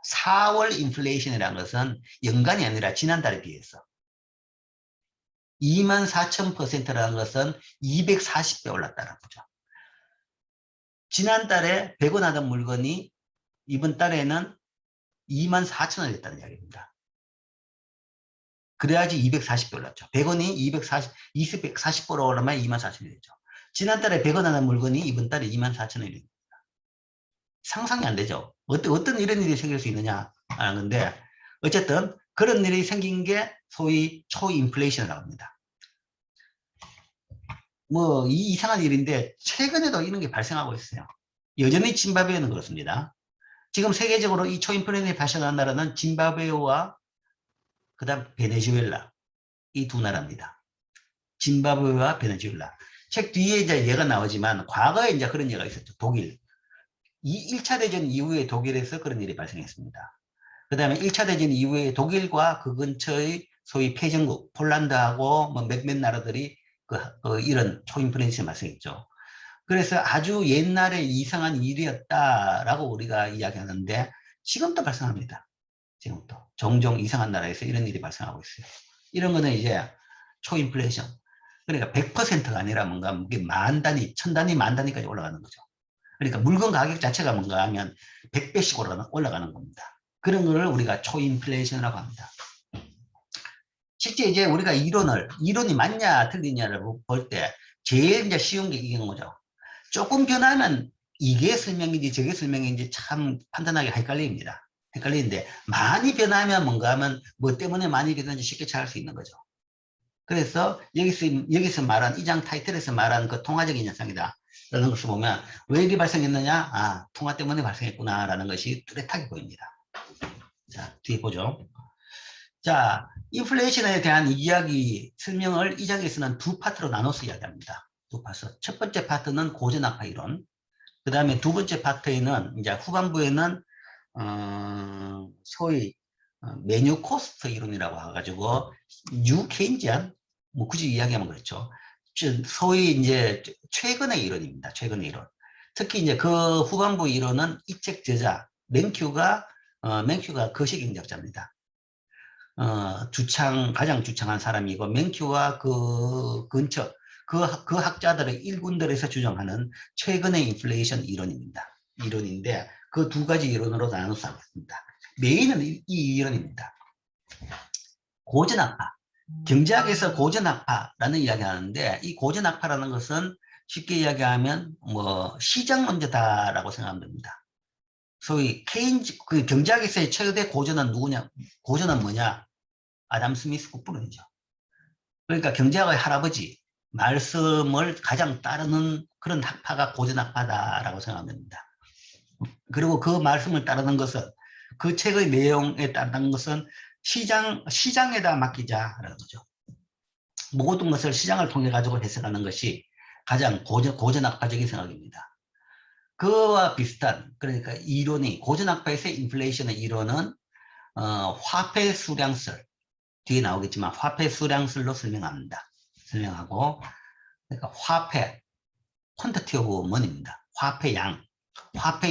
4월 인플레이션이라는 것은 연간이 아니라 지난달에 비해서 24,000%라는 것은 240배 올랐다는 거죠. 지난달에 100원 하던 물건이 이번 달에는 24,000원 됐다는 이야기입니다. 그래야지 240배 올랐죠. 100원이 240% 오르면 24,000원이 됐죠. 지난달에 100원 하는 물건이 이번 달에 24,000원이 됩니다. 상상이 안 되죠. 어떤 이런 일이 생길 수 있느냐 하는 건데, 어쨌든 그런 일이 생긴 게 소위 초인플레이션이라고 합니다. 뭐 이상한 일인데 최근에도 이런 게 발생하고 있어요. 여전히 짐바브웨는 그렇습니다. 지금 세계적으로 이 초인플레이션이 발생한 나라는 짐바브웨와 그 다음 베네수엘라, 이 두 나라입니다. 짐바브웨와 베네수엘라. 책 뒤에 이제 얘가 나오지만 과거에 이제 그런 얘기가 있었죠. 독일. 1차 대전 이후에 독일에서 그런 일이 발생했습니다. 그 다음에 1차 대전 이후에 독일과 그 근처의 소위 패전국, 폴란드하고 뭐 몇몇 나라들이 이런 초인플레이션이 발생했죠. 그래서 아주 옛날에 이상한 일이었다라고 우리가 이야기하는데 지금도 발생합니다. 지금도 종종 이상한 나라에서 이런 일이 발생하고 있어요. 이런 거는 이제 초인플레이션. 그러니까 100%가 아니라 뭔가 만 단위, 천 단위, 만 단위까지 올라가는 거죠. 그러니까 물건 가격 자체가 뭔가 하면 100배씩 올라가는 겁니다. 그런 거를 우리가 초인플레이션이라고 합니다. 실제 이제 우리가 이론이 맞냐 틀리냐를 볼 때 제일 이제 쉬운 게 이긴 거죠. 조금 변하면 이게 설명인지 저게 설명인지 참 판단하기 헷갈립니다. 헷갈리는데 많이 변하면 뭔가 하면 뭐 때문에 많이 변하는지 쉽게 찾을 수 있는 거죠. 그래서 여기서 말한 이 장 타이틀에서 말한 그 통화적인 현상이다 라는 것을 보면 왜 이게 발생했느냐? 아, 통화 때문에 발생했구나 라는 것이 뚜렷하게 보입니다. 자, 뒤에 보죠. 자, 인플레이션에 대한 이야기 설명을 이 장에서는 두 파트로 나눠서 이야기합니다. 두 파트. 첫 번째 파트는 고전악파 이론. 그 다음에 두 번째 파트에는 이제 후반부에는 소위 메뉴 코스트 이론이라고 해가지고 뉴 케인지안 뭐 굳이 이야기하면 그렇죠. 소위 이제 최근의 이론입니다. 최근의 이론. 특히 이제 그 후반부 이론은 이 책 저자 맨큐가 거시경제학자입니다. 가장 주창한 사람이고 맨큐와 그 근처 그 학자들의 일군들에서 주장하는 최근의 인플레이션 이론인데 그 두 가지 이론으로 나눠서 하겠습니다. 메인은 이 이론입니다. 고전학파. 경제학에서 고전학파라는 이야기를 하는데 이 고전학파라는 것은 쉽게 이야기하면 뭐 시장론자다라고 생각하면 됩니다. 소위 케인즈 그 경제학에서의 최대 고전은 누구냐? 고전은 뭐냐? 아담 스미스 국부론이죠. 그러니까 경제학의 할아버지 말씀을 가장 따르는 그런 학파가 고전학파다라고 생각하면 됩니다. 그리고 그 말씀을 따르는 것은 그 책의 내용에 따르는 것은 시장에다 맡기자라는 거죠. 모든 것을 시장을 통해 가지고 해석하는 것이 가장 고전학파적인 생각입니다. 그와 비슷한 그러니까 이론이 고전학파에서의 인플레이션의 이론은 화폐 수량설 뒤에 나오겠지만 화폐 수량설로 설명하고 그러니까 화폐 퀀티티 오브 머니입니다. 화폐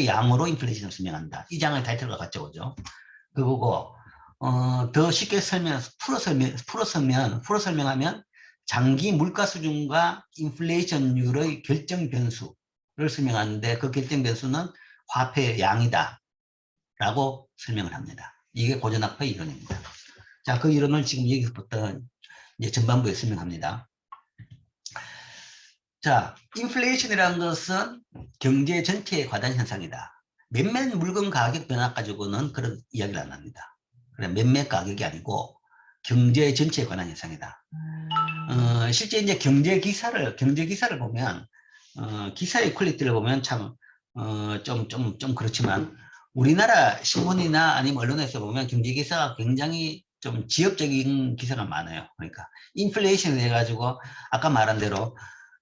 양으로 인플레이션을 설명한다. 이 장의 타이틀과 같죠, 그죠? 그거고 더 쉽게 풀어 설명하면 장기 물가 수준과 인플레이션율의 결정 변수를 설명하는데 그 결정 변수는 화폐 양이다 라고 설명을 합니다. 이게 고전학파 이론입니다. 자, 그 이론을 지금 여기서부터 이제 전반부에 설명합니다. 자, 인플레이션이라는 것은 경제 전체의 과단 현상이다. 몇몇 물건 가격 변화 가지고는 그런 이야기를 안 합니다. 그래, 몇몇 가격이 아니고 경제 전체에 관한 현상이다. 실제 이제 경제 기사를 보면 기사의 퀄리티를 보면 참 좀 그렇지만 우리나라 신문이나 아니면 언론에서 보면 경제 기사가 굉장히 좀 지역적인 기사가 많아요. 그러니까 인플레이션 해가지고 아까 말한 대로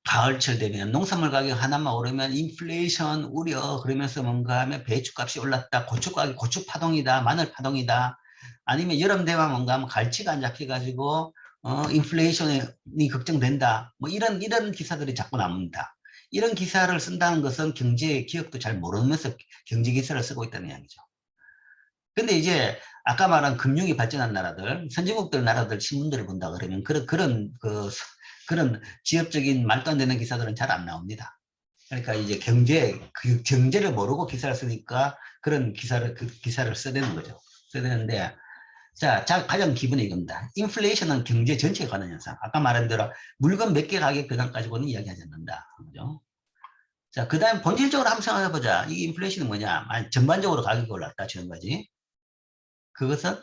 가을철 되면 농산물 가격 하나만 오르면 인플레이션 우려 그러면서 뭔가 하면 배추값이 올랐다, 고추 파동이다, 마늘 파동이다, 아니면 여름 되면 뭔가 하면 갈치가 안 잡혀가지고 인플레이션이 걱정된다, 뭐 이런 기사들이 자꾸 나옵니다. 이런 기사를 쓴다는 것은 기업도 잘 모르면서 경제 기사를 쓰고 있다는 이야기죠. 근데 이제 아까 말한 금융이 발전한 나라들, 선진국들 나라들 신문들을 본다 그러면 그런 지역적인 말도 안 되는 기사들은 잘 안 나옵니다. 그러니까 이제 경제를 모르고 기사를 쓰니까 그런 기사를 써야 되는 거죠. 써야 되는데, 자, 가장 기본이 이겁니다. 인플레이션은 경제 전체에 관한 현상. 아까 말한 대로 물건 몇 개 가격 변화 가지고는 이야기하지 않는다. 그죠? 자, 그 다음 본질적으로 한번 생각해보자. 이 인플레이션은 뭐냐? 전반적으로 가격이 올랐다. 지금까지. 그것은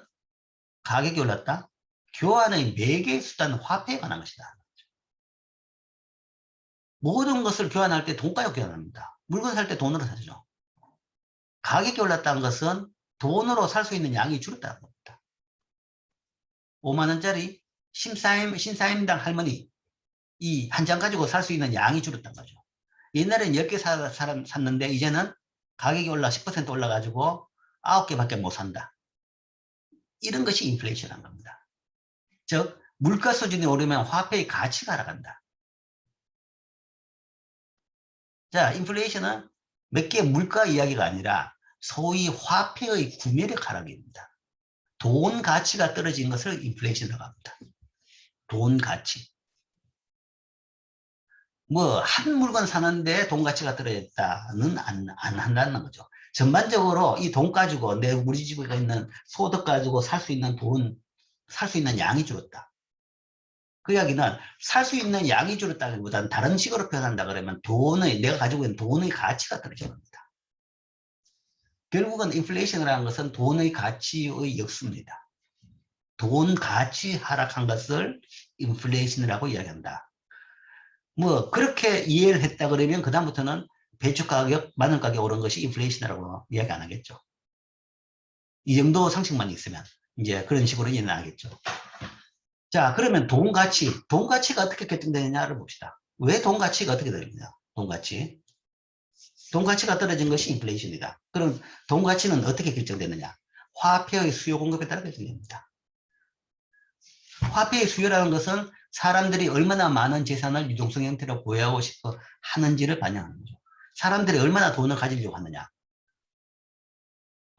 가격이 올랐다. 교환의 매개 수단 화폐에 관한 것이다. 모든 것을 교환할 때 돈가로 교환합니다. 물건 살 때 돈으로 사죠. 가격이 올랐다는 것은 돈으로 살 수 있는 양이 줄었다는 겁니다. 5만 원짜리 신사임당 할머니 이 한 장 가지고 살 수 있는 양이 줄었다는 거죠. 옛날엔 10개 샀는데 이제는 가격이 10% 올라가지고 9개밖에 못 산다. 이런 것이 인플레이션한 겁니다. 즉 물가 수준이 오르면 화폐의 가치가 하락한다. 자, 인플레이션은 몇 개 물가 이야기가 아니라 소위 화폐의 구매력 하락입니다. 돈 가치가 떨어진 것을 인플레이션이라고 합니다. 돈 가치. 뭐 한 물건 사는데 돈 가치가 떨어졌다는 안 한다는 거죠. 전반적으로 이 돈 가지고 우리 집에 있는 소득 가지고 살 수 있는 양이 줄었다. 그 이야기는 살 수 있는 양이 줄었다기보다는 다른 식으로 표현한다 그러면 내가 가지고 있는 돈의 가치가 떨어진 겁니다. 결국은 인플레이션이라는 것은 돈의 가치의 역수입니다. 돈 가치 하락한 것을 인플레이션이라고 이야기한다. 뭐 그렇게 이해를 했다 그러면 그다음부터는 배추 가격, 마늘 가격 오른 것이 인플레이션이라고 이야기 안 하겠죠. 이 정도 상식만 있으면 이제 그런 식으로 이해는 하겠죠. 자, 그러면 돈 가치가 어떻게 결정되느냐를 봅시다. 왜 돈 가치가 어떻게 되느냐? 돈 가치가 떨어진 것이 인플레이션이다. 그럼 돈 가치는 어떻게 결정되느냐? 화폐의 수요 공급에 따라 결정됩니다. 화폐의 수요라는 것은 사람들이 얼마나 많은 재산을 유동성 형태로 보유하고 싶어 하는지를 반영하는 거죠. 사람들이 얼마나 돈을 가지려고 하느냐.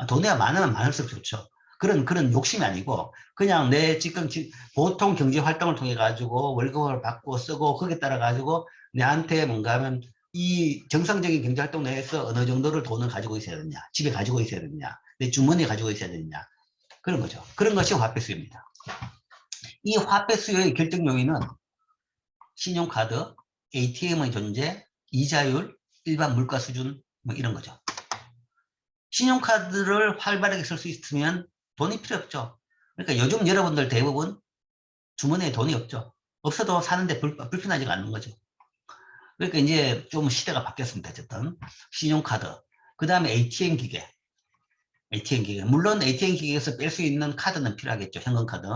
돈이 많으면 많을수록 좋죠. 그런 욕심이 아니고 그냥 내 지금 보통 경제 활동을 통해 가지고 월급을 받고 쓰고 거기에 따라 가지고 내한테 뭔가 하면 이 정상적인 경제 활동 내에서 어느 정도를 돈을 가지고 있어야 되느냐, 집에 가지고 있어야 되느냐, 내 주머니에 가지고 있어야 되느냐, 그런 거죠. 그런 것이 화폐 수요입니다. 이 화폐 수요의 결정 요인은 신용카드, ATM의 존재, 이자율, 일반 물가 수준 뭐 이런 거죠. 신용카드를 활발하게 쓸 수 있으면 돈이 필요 없죠. 그러니까 요즘 여러분들 대부분 주머니에 돈이 없죠. 없어도 사는데 불편하지가 않는 거죠. 그러니까 이제 좀 시대가 바뀌었습니다. 어쨌든 신용카드, 그 다음에 ATM 기계. 물론 ATM 기계에서 뺄 수 있는 카드는 필요하겠죠. 현금카드.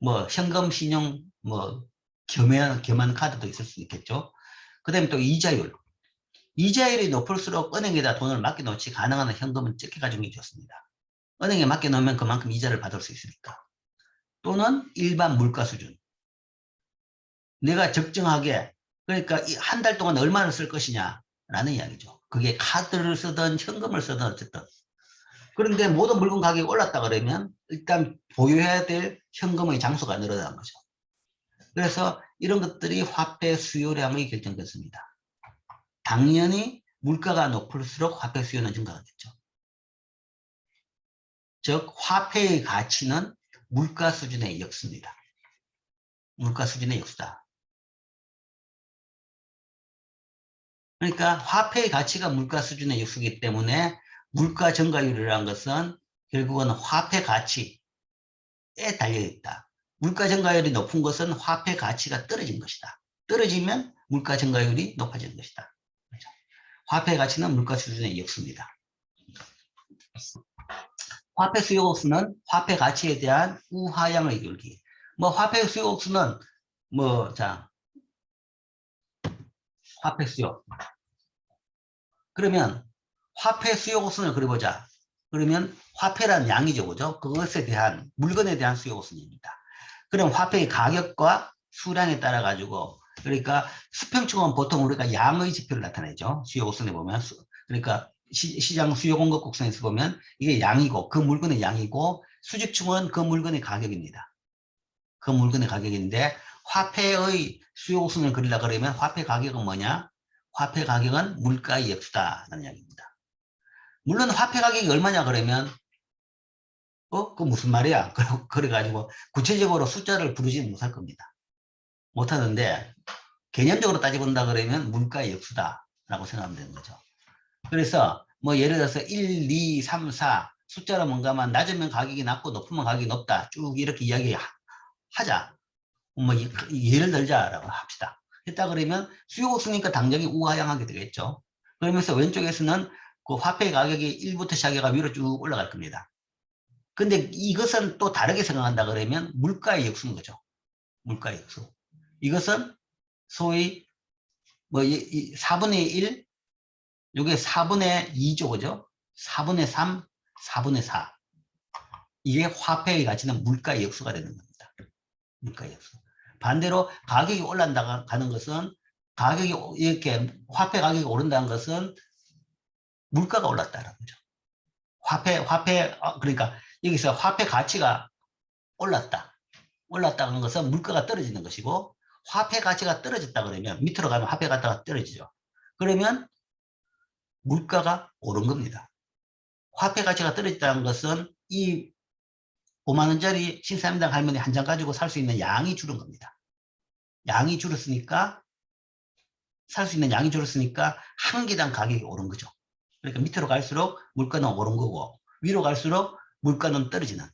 뭐 현금, 신용, 뭐 겸한 카드도 있을 수 있겠죠. 그 다음에 또 이자율. 이자율이 높을수록 은행에다 돈을 맡겨놓지 가능한 현금은 적게 가지는 게 좋습니다. 은행에 맡겨놓으면 그만큼 이자를 받을 수 있으니까. 또는 일반 물가 수준. 내가 적정하게, 그러니까 한 달 동안 얼마를 쓸 것이냐라는 이야기죠. 그게 카드를 쓰든 현금을 쓰든 어쨌든. 그런데 모든 물건 가격이 올랐다 그러면 일단 보유해야 될 현금의 장소가 늘어나는 거죠. 그래서 이런 것들이 화폐 수요량의 결정됐습니다. 당연히 물가가 높을수록 화폐 수요는 증가하겠죠. 즉 화폐의 가치는 물가 수준의 역수입니다. 물가 수준의 역수다. 그러니까 화폐의 가치가 물가 수준의 역수이기 때문에 물가 증가율이라는 것은 결국은 화폐 가치에 달려있다. 물가 증가율이 높은 것은 화폐 가치가 떨어진 것이다. 떨어지면 물가 증가율이 높아지는 것이다. 그렇죠? 화폐 가치는 물가 수준의 역수입니다. 화폐 수요 억수는 화폐 가치에 대한 우하향의 기울기. 뭐 화폐 수요 억수는 화폐 수요. 그러면 화폐 수요 억수를 그려보자. 그러면 화폐란 양이죠, 그죠? 그것에 대한 물건에 대한 수요 억수입니다. 그럼 화폐의 가격과 수량에 따라 가지고 그러니까 수평축은 보통 우리가 양의 지표를 나타내죠. 수요 곡선에 보면 그러니까 시장 수요 공급 곡선에서 보면 이게 양이고 그 물건의 양이고 수직축은 그 물건의 가격입니다. 그 물건의 가격인데 화폐의 수요 곡선을 그리려고 그러면 화폐 가격은 뭐냐? 화폐 가격은 물가의 역수다라는 이야기입니다. 물론 화폐 가격이 얼마냐 그러면 그 무슨 말이야? 그래가지고 구체적으로 숫자를 부르지는 못할 겁니다. 못하는데 개념적으로 따져본다 그러면 물가의 역수다라고 생각하면 되는 거죠. 그래서 뭐 예를 들어서 1, 2, 3, 4 숫자로 뭔가만 낮으면 가격이 낮고 높으면 가격이 높다. 쭉 이렇게 이야기하자. 뭐 예를 들자라고 합시다. 했다 그러면 수요가 없으니까 당장이 우하향하게 되겠죠. 그러면서 왼쪽에서는 그 화폐 가격이 1부터 시작해가 위로 쭉 올라갈 겁니다. 근데 이것은 또 다르게 생각한다 그러면 물가의 역수인 거죠. 물가의 역수. 이것은 소위 뭐 4분의 1, 이게 4분의 2죠, 그죠? 4분의 3, 4분의 4. 이게 화폐의 가치는 물가의 역수가 되는 겁니다. 물가의 역수. 반대로 가격이 올라가는 것은 가격이 이렇게 화폐 가격이 오른다는 것은 물가가 올랐다는 거죠. 그러니까 여기서 화폐 가치가 올랐다는 것은 물가가 떨어지는 것이고 화폐 가치가 떨어졌다 그러면 밑으로 가면 화폐 가치가 떨어지죠. 그러면 물가가 오른 겁니다. 화폐 가치가 떨어졌다는 것은 이 5만 원짜리 신사임당 할머니 한 장 가지고 살 수 있는 양이 줄은 겁니다. 양이 줄었으니까 살 수 있는 양이 줄었으니까 한 개당 가격이 오른 거죠. 그러니까 밑으로 갈수록 물가는 오른 거고 위로 갈수록 물가는 떨어지는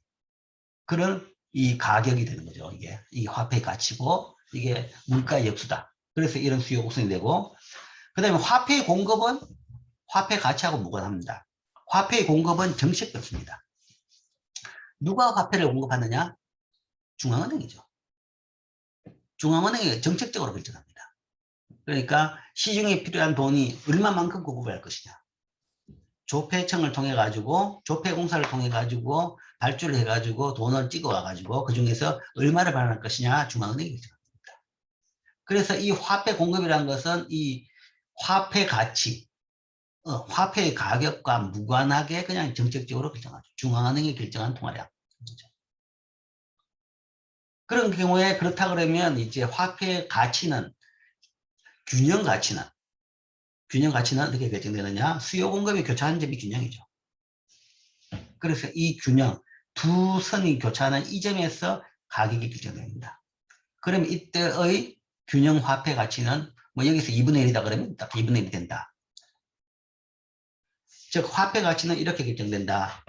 그런 이 가격이 되는 거죠. 이게 이 화폐의 가치고 이게 물가의 역수다. 그래서 이런 수요 곡선이 되고 그 다음에 화폐의 공급은 화폐 가치하고 무관합니다. 화폐의 공급은 정책이 없습니다. 누가 화폐를 공급하느냐? 중앙은행이죠. 중앙은행이 정책적으로 결정합니다. 그러니까 시중에 필요한 돈이 얼마만큼 공급을 할 것이냐. 조폐청을 통해 가지고 조폐공사를 통해 가지고 발주를 해 가지고 돈을 찍어와 가지고 그 중에서 얼마를 발행할 것이냐 중앙은행이 결정합니다. 그래서 이 화폐 공급이라는 것은 이 화폐 가치, 화폐의 가격과 무관하게 그냥 정책적으로 결정하죠. 중앙은행이 결정한 통화량. 그런 경우에 그렇다 그러면 이제 화폐 가치는 균형 가치는 어떻게 결정되느냐? 수요 공급이 교차하는 점이 균형이죠. 그래서 이 균형, 두 선이 교차하는 이 점에서 가격이 결정됩니다. 그럼 이때의 균형 화폐 가치는 뭐 여기서 2분의 1이다 그러면 딱 2분의 1이 된다. 즉 화폐 가치는 이렇게 결정된다.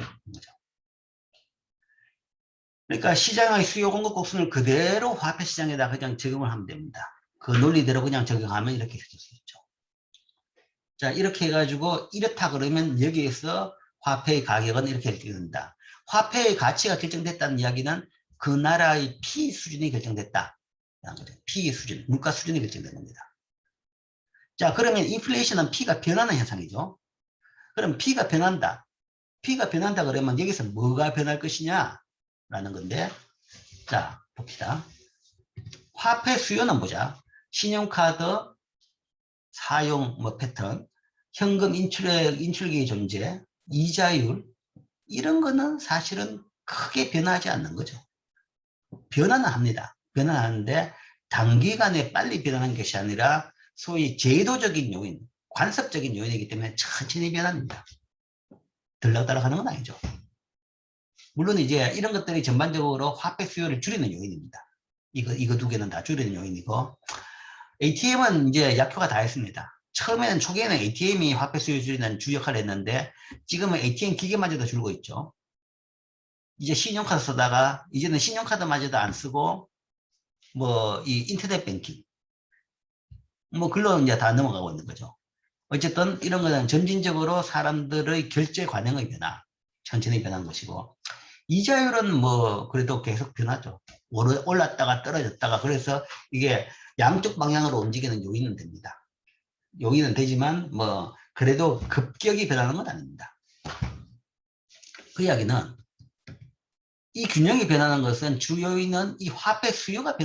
그러니까 시장의 수요 공급 곡선을 그대로 화폐 시장에다 그냥 적용을 하면 됩니다. 그 논리대로 그냥 적용하면 이렇게 해줄 수 있죠. 자, 이렇게 해가지고 이렇다 그러면 여기에서 화폐의 가격은 이렇게 결정된다. 화폐의 가치가 결정됐다는 이야기는 그 나라의 P 수준이 결정됐다. P 수준, 물가 수준이 결정된 겁니다. 자, 그러면 인플레이션은 P가 변하는 현상이죠. 그럼 P가 변한다. P가 변한다 그러면 여기서 뭐가 변할 것이냐? 라는 건데, 자, 봅시다. 화폐 수요는 보자. 신용카드 사용 패턴, 현금 인출기의 존재, 이자율, 이런 거는 사실은 크게 변하지 않는 거죠. 변화는 합니다. 변화는 하는데 단기간에 빨리 변하는 것이 아니라 소위 제도적인 요인, 관습적인 요인이기 때문에 천천히 변합니다. 들락달락 하는 건 아니죠. 물론 이제 이런 것들이 전반적으로 화폐 수요를 줄이는 요인입니다. 이거 두 개는 다 줄이는 요인이고, ATM은 이제 약효가 다 했습니다. 처음에는 초기에는 ATM이 화폐 수요 줄이는 주 역할을 했는데, 지금은 ATM 기계마저도 줄고 있죠. 이제 신용카드 쓰다가, 이제는 신용카드마저도 안 쓰고, 뭐, 이 인터넷 뱅킹, 뭐, 글로 이제 다 넘어가고 있는 거죠. 어쨌든 이런 거는 점진적으로 사람들의 결제 관행의 변화, 천천히 변한 것이고, 이자율은 뭐 그래도 계속 변하죠. 올랐다가 떨어졌다가. 그래서 이게 양쪽 방향으로 움직이는 요인은 됩니다. 요인은 되지만 뭐 그래도 급격히 변하는 건 아닙니다. 그 이야기는 이 균형이 변하는 것은 주 요인은 이 화폐 수요가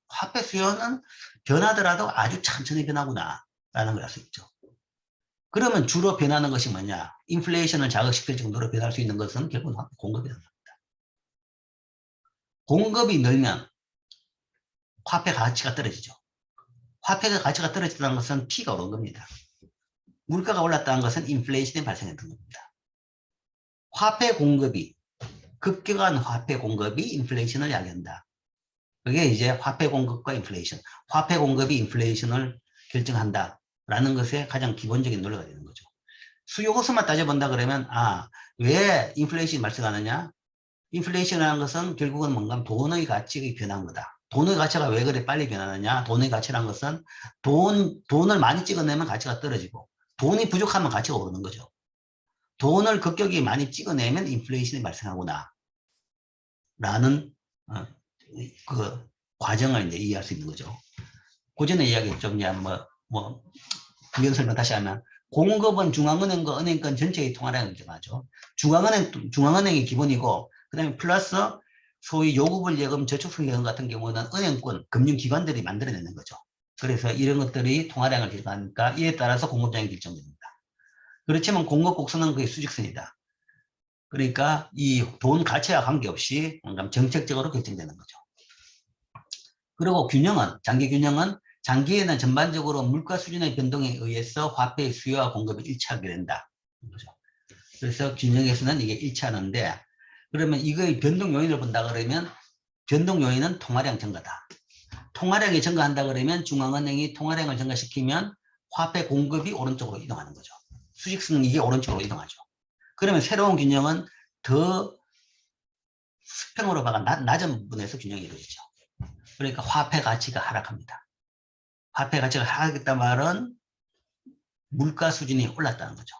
화폐 수요는 변하더라도 아주 천천히 변하구나 라는 걸 알 수 있죠. 그러면 주로 변하는 것이 뭐냐? 인플레이션을 자극시킬 정도로 변할 수 있는 것은 결국은 화폐 공급이라는 겁니다. 공급이 늘면 화폐 가치가 떨어지죠. 화폐의 가치가 떨어졌다는 것은 P가 오른 겁니다. 물가가 올랐다는 것은 인플레이션이 발생했던 겁니다. 화폐 공급이, 급격한 화폐 공급이 인플레이션을 야기한다. 그게 이제 화폐 공급과 인플레이션, 화폐 공급이 인플레이션을 결정한다라는 것의 가장 기본적인 논리가 되는 거죠. 수요 고수만 따져본다 그러면 왜 인플레이션이 발생하느냐? 인플레이션이라는 것은 결국은 뭔가 돈의 가치가 변한 거다. 돈의 가치가 왜 그래 빨리 변하느냐? 돈의 가치라는 것은 돈을 많이 찍어내면 가치가 떨어지고 돈이 부족하면 가치가 오르는 거죠. 돈을 급격히 많이 찍어내면 인플레이션이 발생하구나 라는 그 과정을 이제 이해할 수 있는 거죠. 그 전에 이야기했죠. 이제 부연 설명 다시 하면 공급은 중앙은행과 은행권 전체의 통화량을 결정하죠. 중앙은행이 기본이고 그 다음에 플러스 소위 요구불 예금, 저축성 예금 같은 경우는 은행권, 금융기관들이 만들어내는 거죠. 그래서 이런 것들이 통화량을 결정하니까 이에 따라서 공급량이 결정됩니다. 그렇지만 공급 곡선은 거의 수직선이다. 그러니까 이 돈 가치와 관계없이 정책적으로 결정되는 거죠. 그리고 장기 균형은 장기에는 전반적으로 물가 수준의 변동에 의해서 화폐의 수요와 공급이 일치하게 된다. 그래서 균형에서는 이게 일치하는데, 그러면 이거의 변동 요인을 본다 그러면 변동 요인은 통화량 증가다. 통화량이 증가한다 그러면 중앙은행이 통화량을 증가시키면 화폐 공급이 오른쪽으로 이동하는 거죠. 수직성 이게 오른쪽으로 이동하죠. 그러면 새로운 균형은 더 수평으로 봐가 낮은 부분에서 균형이 이루어지죠. 그러니까 화폐 가치가 하락합니다. 화폐 가치가 하락했단 말은 물가 수준이 올랐다는 거죠.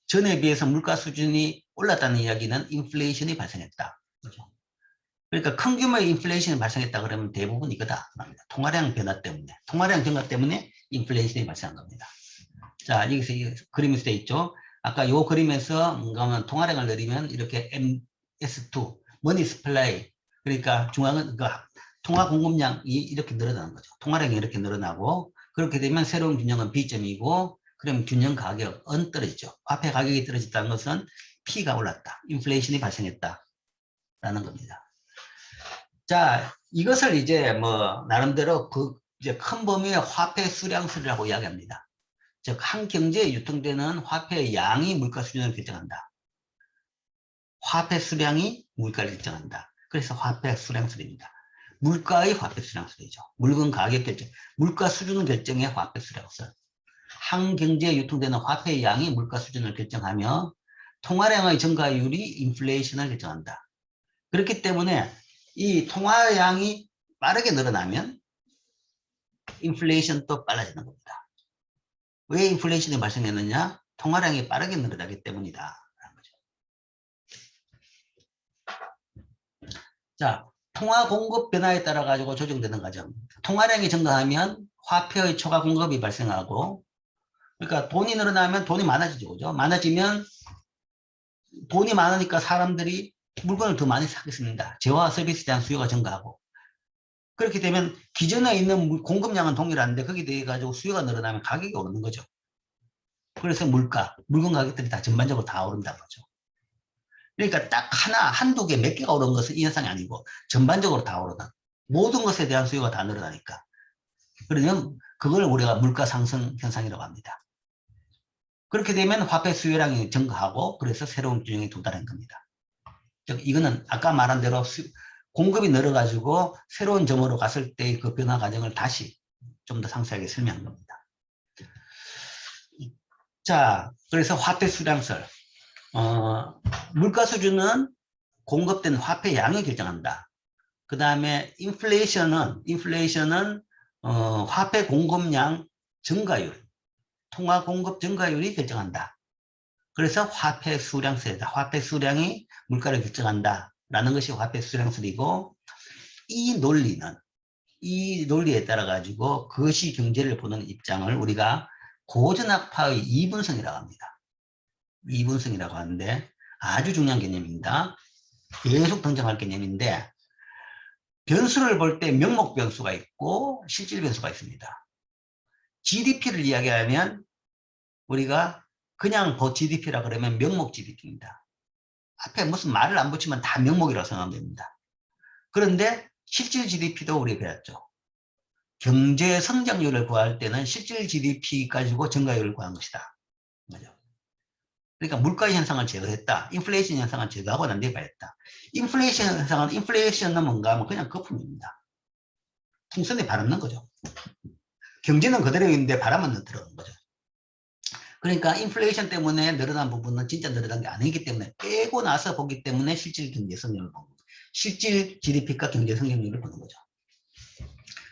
전에 비해서 물가 수준이 올랐다는 이야기는 인플레이션이 발생했다. 그렇죠? 그러니까 큰 규모의 인플레이션이 발생했다 그러면 대부분 이거다. 통화량 변화 때문에. 통화량 증가 때문에 인플레이션이 발생한 겁니다. 자, 여기서 이 그림에서 돼 있죠. 아까 이 그림에서 뭔가 통화량을 내리면 이렇게 MS2, 머니 스플라이. 그러니까 중앙은 통화 공급량이 이렇게 늘어나는 거죠. 통화량이 이렇게 늘어나고 그렇게 되면 새로운 균형은 B점이고 그럼 균형 가격은 떨어지죠. 화폐 가격이 떨어졌다는 것은 P가 올랐다. 인플레이션이 발생했다. 라는 겁니다. 자, 이것을 이제 뭐 나름대로 이제 큰 범위의 화폐 수량설이라고 이야기합니다. 즉, 한 경제에 유통되는 화폐의 양이 물가 수준을 결정한다. 화폐 수량이 물가를 결정한다. 그래서 화폐 수량설입니다. 물가의 화폐 수량설이죠. 물건 가격 결정, 물가 수준 결정의 화폐 수량설. 한 경제에 유통되는 화폐의 양이 물가 수준을 결정하며 통화량의 증가율이 인플레이션을 결정한다. 그렇기 때문에 이 통화량이 빠르게 늘어나면 인플레이션도 빨라지는 겁니다. 왜 인플레이션이 발생했느냐? 통화량이 빠르게 늘어나기 때문이다. 자, 통화 공급 변화에 따라 가지고 조정되는 과정. 통화량이 증가하면 화폐의 초과 공급이 발생하고, 그러니까 돈이 늘어나면 돈이 많아지죠, 그죠? 많아지면 돈이 많으니까 사람들이 물건을 더 많이 사겠습니다. 재화와 서비스에 대한 수요가 증가하고. 그렇게 되면 기존에 있는 공급량은 동일한데 거기에 대해 가지고 수요가 늘어나면 가격이 오르는 거죠. 그래서 물건 가격들이 다 전반적으로 다 오른다는 거죠. 그러니까 딱 한두 개, 몇 개가 오른 것은 이 현상이 아니고 전반적으로 다 오르다. 모든 것에 대한 수요가 다 늘어나니까. 그러면 그걸 우리가 물가 상승 현상이라고 합니다. 그렇게 되면 화폐 수요량이 증가하고 그래서 새로운 균형에 도달한 겁니다. 즉 이거는 아까 말한 대로 공급이 늘어가지고 새로운 점으로 갔을 때의 그 변화 과정을 다시 좀 더 상세하게 설명한 겁니다. 자, 그래서 화폐 수량설. 물가 수준은 공급된 화폐 양이 결정한다. 그 다음에 인플레이션은 화폐 공급량 증가율, 통화 공급 증가율이 결정한다. 그래서 화폐 수량설이다. 화폐 수량이 물가를 결정한다. 라는 것이 화폐 수량설이고, 이 논리에 따라 가지고 그것이 경제를 보는 입장을 우리가 고전학파의 이분성이라고 합니다. 이분성이라고 하는데 아주 중요한 개념입니다. 계속 등장할 개념인데 변수를 볼 때 명목 변수가 있고 실질 변수가 있습니다. GDP를 이야기하면 우리가 그냥 GDP라 그러면 명목 GDP입니다. 앞에 무슨 말을 안 붙이면 다 명목이라고 생각하면 됩니다. 그런데 실질 GDP도 우리가 배웠죠. 경제 성장률을 구할 때는 실질 GDP 가지고 증가율을 구한 것이다. 그죠? 그러니까 물가 현상을 제거했다. 인플레이션 현상을 제거하고 난 뒤에 봐야겠다. 인플레이션은 뭔가 하면 그냥 거품입니다. 풍선에 바람 넣는 거죠. 경제는 그대로 있는데 바람만 들어오는 거죠. 그러니까 인플레이션 때문에 늘어난 부분은 진짜 늘어난 게 아니기 때문에 빼고 나서 보기 때문에 실질 경제 성장률을 보는 거죠. 실질 GDP가 경제 성장률을 보는 거죠.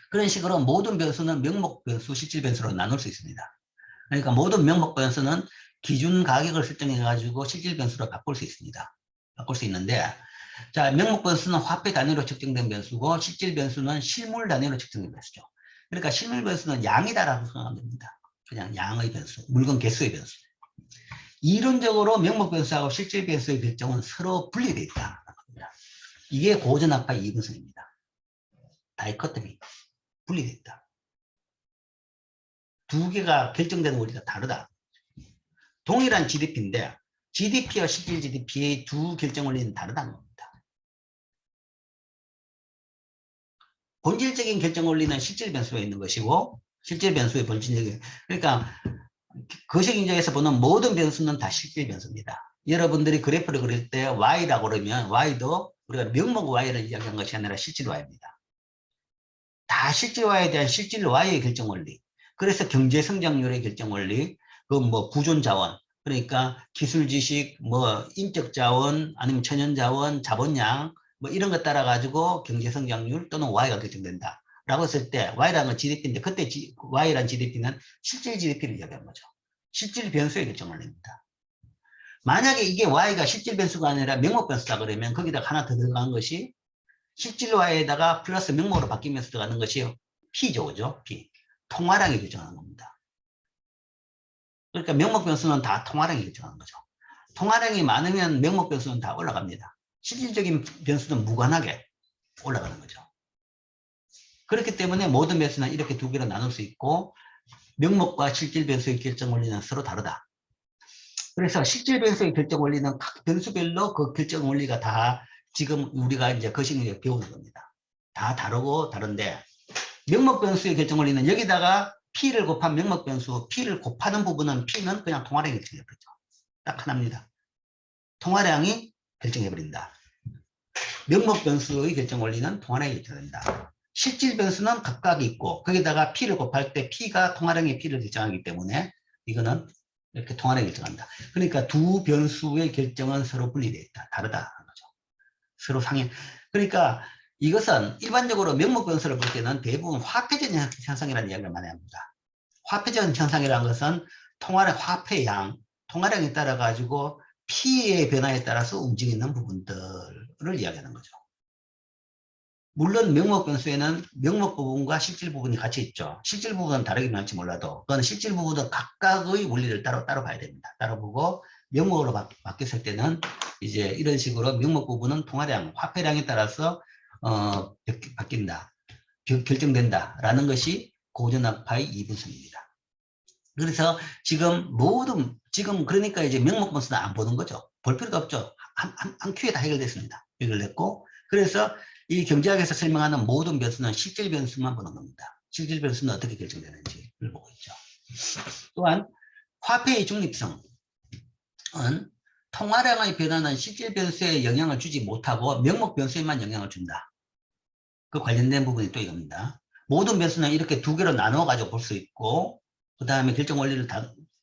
그런 식으로 모든 변수는 명목 변수, 실질 변수로 나눌 수 있습니다. 그러니까 모든 명목 변수는 기준 가격을 설정해 가지고 실질 변수로 바꿀 수 있습니다. 바꿀 수 있는데, 자, 명목 변수는 화폐 단위로 측정된 변수고 실질 변수는 실물 단위로 측정된 변수죠. 그러니까 실물 변수는 양이다라고 생각하면 됩니다. 그냥 양의 변수, 물건 개수의 변수. 이론적으로 명목 변수하고 실질 변수의 결정은 서로 분리되어 있다. 이게 고전학파 이분성입니다. 다이커토미, 분리되어 있다. 두 개가 결정되는 원리가 다르다. 동일한 GDP인데 GDP와 실질 GDP의 두 결정 원리는 다르다는 겁니다. 본질적인 결정 원리는 실질 변수에 있는 것이고 실질 변수의 본질적인, 그러니까 거시 경제에서 보는 모든 변수는 다 실질 변수입니다. 여러분들이 그래프를 그릴 때 Y라고 그러면 Y도 우리가 명목 Y를 이야기한 것이 아니라 실질 Y입니다. 다 실질화에 대한 실질 Y의 결정 원리. 그래서 경제 성장률의 결정 원리, 그 뭐 부존 자원, 그러니까 기술 지식, 뭐 인적 자원, 아니면 천연 자원, 자본량, 뭐 이런 것 따라 가지고 경제 성장률 또는 Y가 결정된다. 라고 했을 때 Y라는 건 GDP인데 그때 Y라는 GDP는 실질 GDP를 이야기한 거죠. 실질 변수의 결정 원리입니다. 만약에 이게 Y가 실질 변수가 아니라 명목 변수다 그러면 거기다 하나 더 들어간 것이 실질 Y에다가 플러스 명목으로 바뀌면서 들어가는 것이 P죠. 그죠? P. 통화량이 결정하는 겁니다. 그러니까 명목 변수는 다 통화량이 결정하는 거죠. 통화량이 많으면 명목 변수는 다 올라갑니다. 실질적인 변수는 무관하게 올라가는 거죠. 그렇기 때문에 모든 변수는 이렇게 두 개로 나눌 수 있고 명목과 실질 변수의 결정 원리는 서로 다르다. 그래서 실질 변수의 결정 원리는 각 변수별로 그 결정 원리가 다 지금 우리가 이제 거시는 배우는 겁니다. 다 다르고 다른데 명목 변수의 결정 원리는 여기다가 P를 곱한 명목 변수, P를 곱하는 부분은 P는 그냥 통화량이 결정해버리죠. 딱 하나입니다. 통화량이 결정해버린다. 명목 변수의 결정 원리는 통화량이 결정된다. 실질 변수는 각각 있고 거기다가 P를 곱할 때 P가 통화량의 P를 결정하기 때문에 이거는 이렇게 통화량이 결정한다. 그러니까 두 변수의 결정은 서로 분리되어 있다. 다르다는 거죠. 서로 상해. 그러니까 이것은 일반적으로 명목 변수를 볼 때는 대부분 화폐적 현상이라는 이야기를 많이 합니다. 화폐적 현상이라는 것은 통화량, 화폐양, 통화량에 따라 가지고 P의 변화에 따라서 움직이는 부분들을 이야기하는 거죠. 물론 명목 변수에는 명목 부분과 실질 부분이 같이 있죠. 실질 부분은 다르긴 할지 몰라도 그건 실질 부분은 각각의 원리를 따로 봐야 됩니다. 따로 보고 명목으로 바뀌었을 때는 이제 이런 식으로 명목 부분은 통화량, 화폐량에 따라서 바뀐다, 결정된다라는 것이 고전학파의 이분성입니다. 그래서 지금 그러니까 이제 명목 변수는 안 보는 거죠. 볼 필요도 없죠. 한 큐에 다 해결됐습니다. 해결됐고 그래서 이 경제학에서 설명하는 모든 변수는 실질 변수만 보는 겁니다. 실질 변수는 어떻게 결정되는지를 보고 있죠. 또한 화폐의 중립성은 통화량의 변화는 실질 변수에 영향을 주지 못하고 명목 변수에만 영향을 준다. 그 관련된 부분이 또 이겁니다. 모든 변수는 이렇게 두 개로 나누어 가지고 볼 수 있고 그 다음에 결정 원리를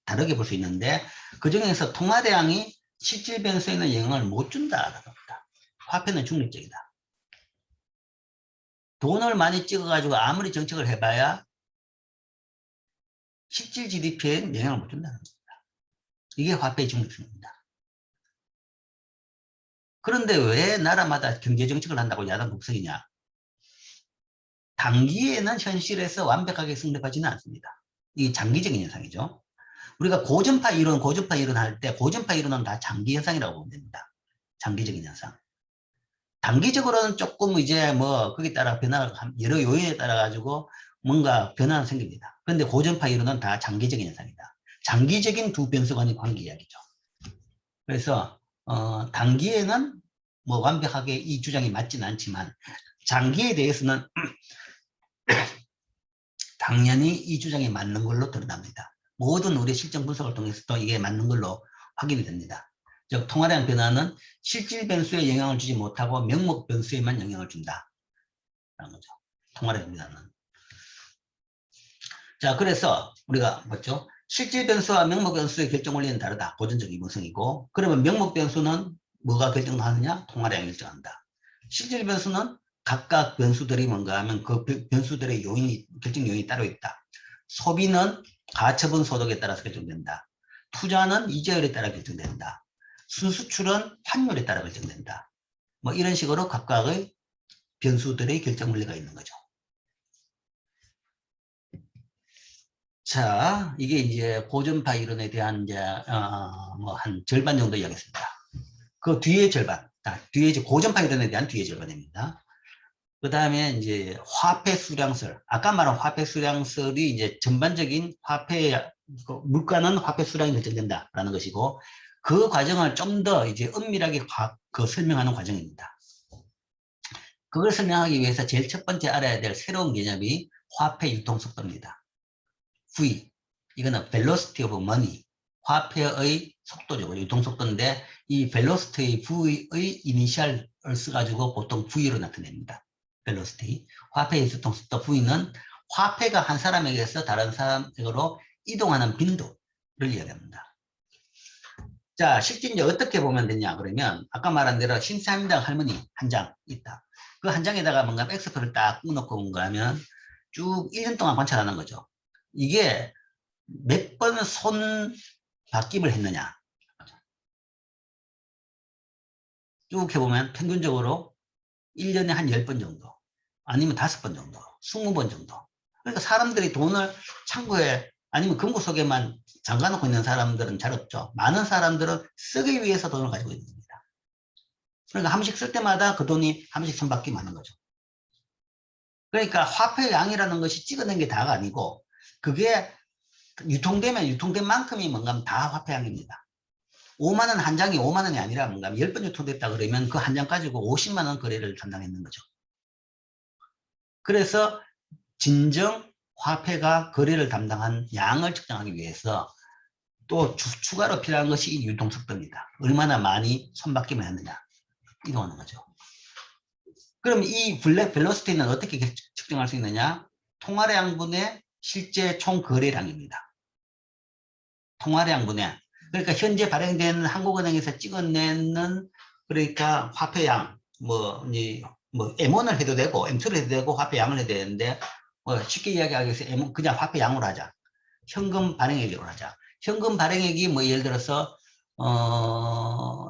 다르게 볼 수 있는데 그 중에서 통화량이 실질 변수에는 영향을 못 준다라고 합니다. 화폐는 중립적이다. 돈을 많이 찍어가지고 아무리 정책을 해봐야 실질 GDP에 영향을 못 준다는 겁니다. 이게 화폐의 중립성입니다. 그런데 왜 나라마다 경제정책을 한다고 야당 독석이냐? 단기에는 현실에서 완벽하게 성립하지는 않습니다. 이게 장기적인 현상이죠. 우리가 고전파 이론 할 때 고전파 이론은 다 장기 현상이라고 보면 됩니다. 장기적인 현상. 단기적으로는 조금 이제 뭐 거기에 따라 변화가 여러 요인에 따라 가지고 뭔가 변화는 생깁니다. 그런데 고전파 이론은 다 장기적인 현상이다. 장기적인 두 변수 간의 관계 이야기죠. 그래서 단기에는 뭐 완벽하게 이 주장이 맞지는 않지만 장기에 대해서는 당연히 이 주장이 맞는 걸로 드러납니다. 모든 우리 실정 분석을 통해서도 이게 맞는 걸로 확인이 됩니다. 즉 통화량 변화는 실질 변수에 영향을 주지 못하고 명목 변수에만 영향을 준다 라는 거죠. 통화량 변화는. 자, 그래서 우리가 봤죠. 실질 변수와 명목 변수의 결정 원리는 다르다. 고전적 이분성이고, 그러면 명목 변수는 뭐가 결정하느냐? 통화량이 결정한다. 실질 변수는 각각 변수들이 뭔가 하면 그 변수들의 결정 요인이 따로 있다. 소비는 가처분 소득에 따라서 결정된다. 투자는 이자율에 따라 결정된다. 순수출은 환율에 따라 결정된다. 뭐 이런 식으로 각각의 변수들의 결정 원리가 있는 거죠. 자, 이게 이제 고전파 이론에 대한 이제 뭐 한 절반 정도 이야기했습니다. 그 뒤에 절반, 뒤에 이제 고전파 이론에 대한 뒤에 절반입니다. 그 다음에 이제 화폐 수량설, 아까 말한 화폐 수량설이 이제 전반적인 화폐 물가는 화폐 수량이 결정된다라는 것이고 그 과정을 좀 더 이제 엄밀하게 설명하는 과정입니다. 그걸 설명하기 위해서 제일 첫 번째 알아야 될 새로운 개념이 화폐 유통 속도입니다. V, 이거는 velocity of money, 화폐의 속도죠. 유통 속도인데 이 velocity의 V의 이니셜을 써가지고 보통 V로 나타냅니다. velocity. 화폐의 유통속도 V는 화폐가 한 사람에게서 다른 사람에게로 이동하는 빈도를 이야기합니다. 자, 실제 이제 어떻게 보면 되냐 그러면 아까 말한 대로 신사임당 할머니 한 장 있다. 그 한 장에다가 뭔가 엑스표를 딱 끊어놓고 뭔가 하면 쭉 1년 동안 관찰하는 거죠. 이게 몇 번 손 바뀜을 했느냐. 쭉 해보면 평균적으로 1년에 한 10번 정도 아니면 5번 정도 20번 정도. 그러니까 사람들이 돈을 창고에 아니면 금고 속에만 잠가놓고 있는 사람들은 잘 없죠. 많은 사람들은 쓰기 위해서 돈을 가지고 있는 겁니다. 그러니까 한 번씩 쓸 때마다 그 돈이 한 번씩 손바뀜 하는 거죠. 그러니까 화폐 양이라는 것이 찍어낸 게 다가 아니고 그게 유통되면 유통된 만큼이 뭔가 다 화폐 양입니다. 5만 원 한 장이 5만 원이 아니라 뭔가 10번 유통됐다 그러면 그 한 장 가지고 50만 원 거래를 담당했는 거죠. 그래서 진정 화폐가 거래를 담당한 양을 측정하기 위해서 또 추가로 필요한 것이 유통속도입니다. 얼마나 많이 손바뀜을 했느냐 이동하는 거죠. 그럼 이 벨로시티는 어떻게 측정할 수 있느냐? 통화량분의 실제 총 거래량입니다. 통화량분의 그러니까 현재 발행된 한국은행에서 찍어내는 그러니까 화폐양 뭐 M1을 해도 되고 M2를 해도 되고 화폐양을 해도 되는데 쉽게 이야기하기 위해서 그냥 화폐양으로 하자. 현금 발행액으로 하자. 현금 발행액이 뭐 예를 들어서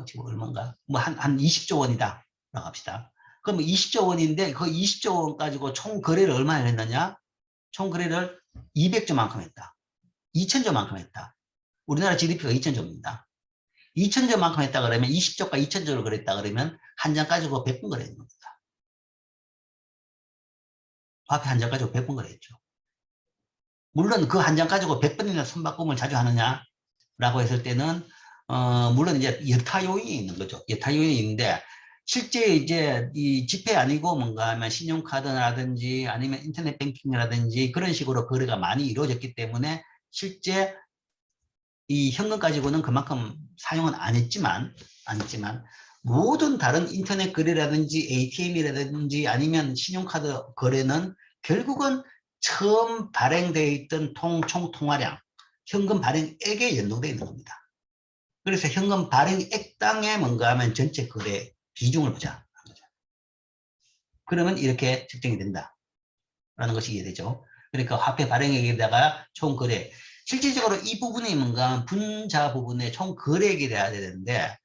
지금 얼마인가? 뭐 한 20조 원이다. 라고 합시다. 그럼 20조 원인데 그 20조 원 가지고 총 거래를 얼마나 했느냐? 총 거래를 200조만큼 했다. 2000조만큼 했다. 우리나라 GDP가 2000조입니다. 2000조만큼 했다 그러면 20조가 2000조를 거랬다 그러면 한 장 가지고 100번 거래했는 겁니다. 화폐 한 장 가지고 100번 거래했죠. 물론 그 한 장 가지고 100번이나 손바꿈을 자주 하느냐라고 했을 때는 물론 이제 여타 요인이 있는 거죠. 여타 요인이 있는데 실제 이제 이 지폐 아니고 뭔가 하면 신용카드라든지 아니면 인터넷 뱅킹이라든지 그런 식으로 거래가 많이 이루어졌기 때문에 실제 이 현금 가지고는 그만큼 사용은 안 했지만 모든 다른 인터넷 거래라든지 ATM이라든지 아니면 신용카드 거래는 결국은 처음 발행되어 있던 총 통화량, 현금 발행액에 연동되어 있는 겁니다. 그래서 현금 발행액당에 뭔가 하면 전체 거래 비중을 보자. 그러면 이렇게 측정이 된다. 라는 것이 이해되죠. 그러니까 화폐 발행액에다가 총 거래. 실질적으로 이 부분이 뭔가 분자 부분의 총 거래액이 돼야 되는데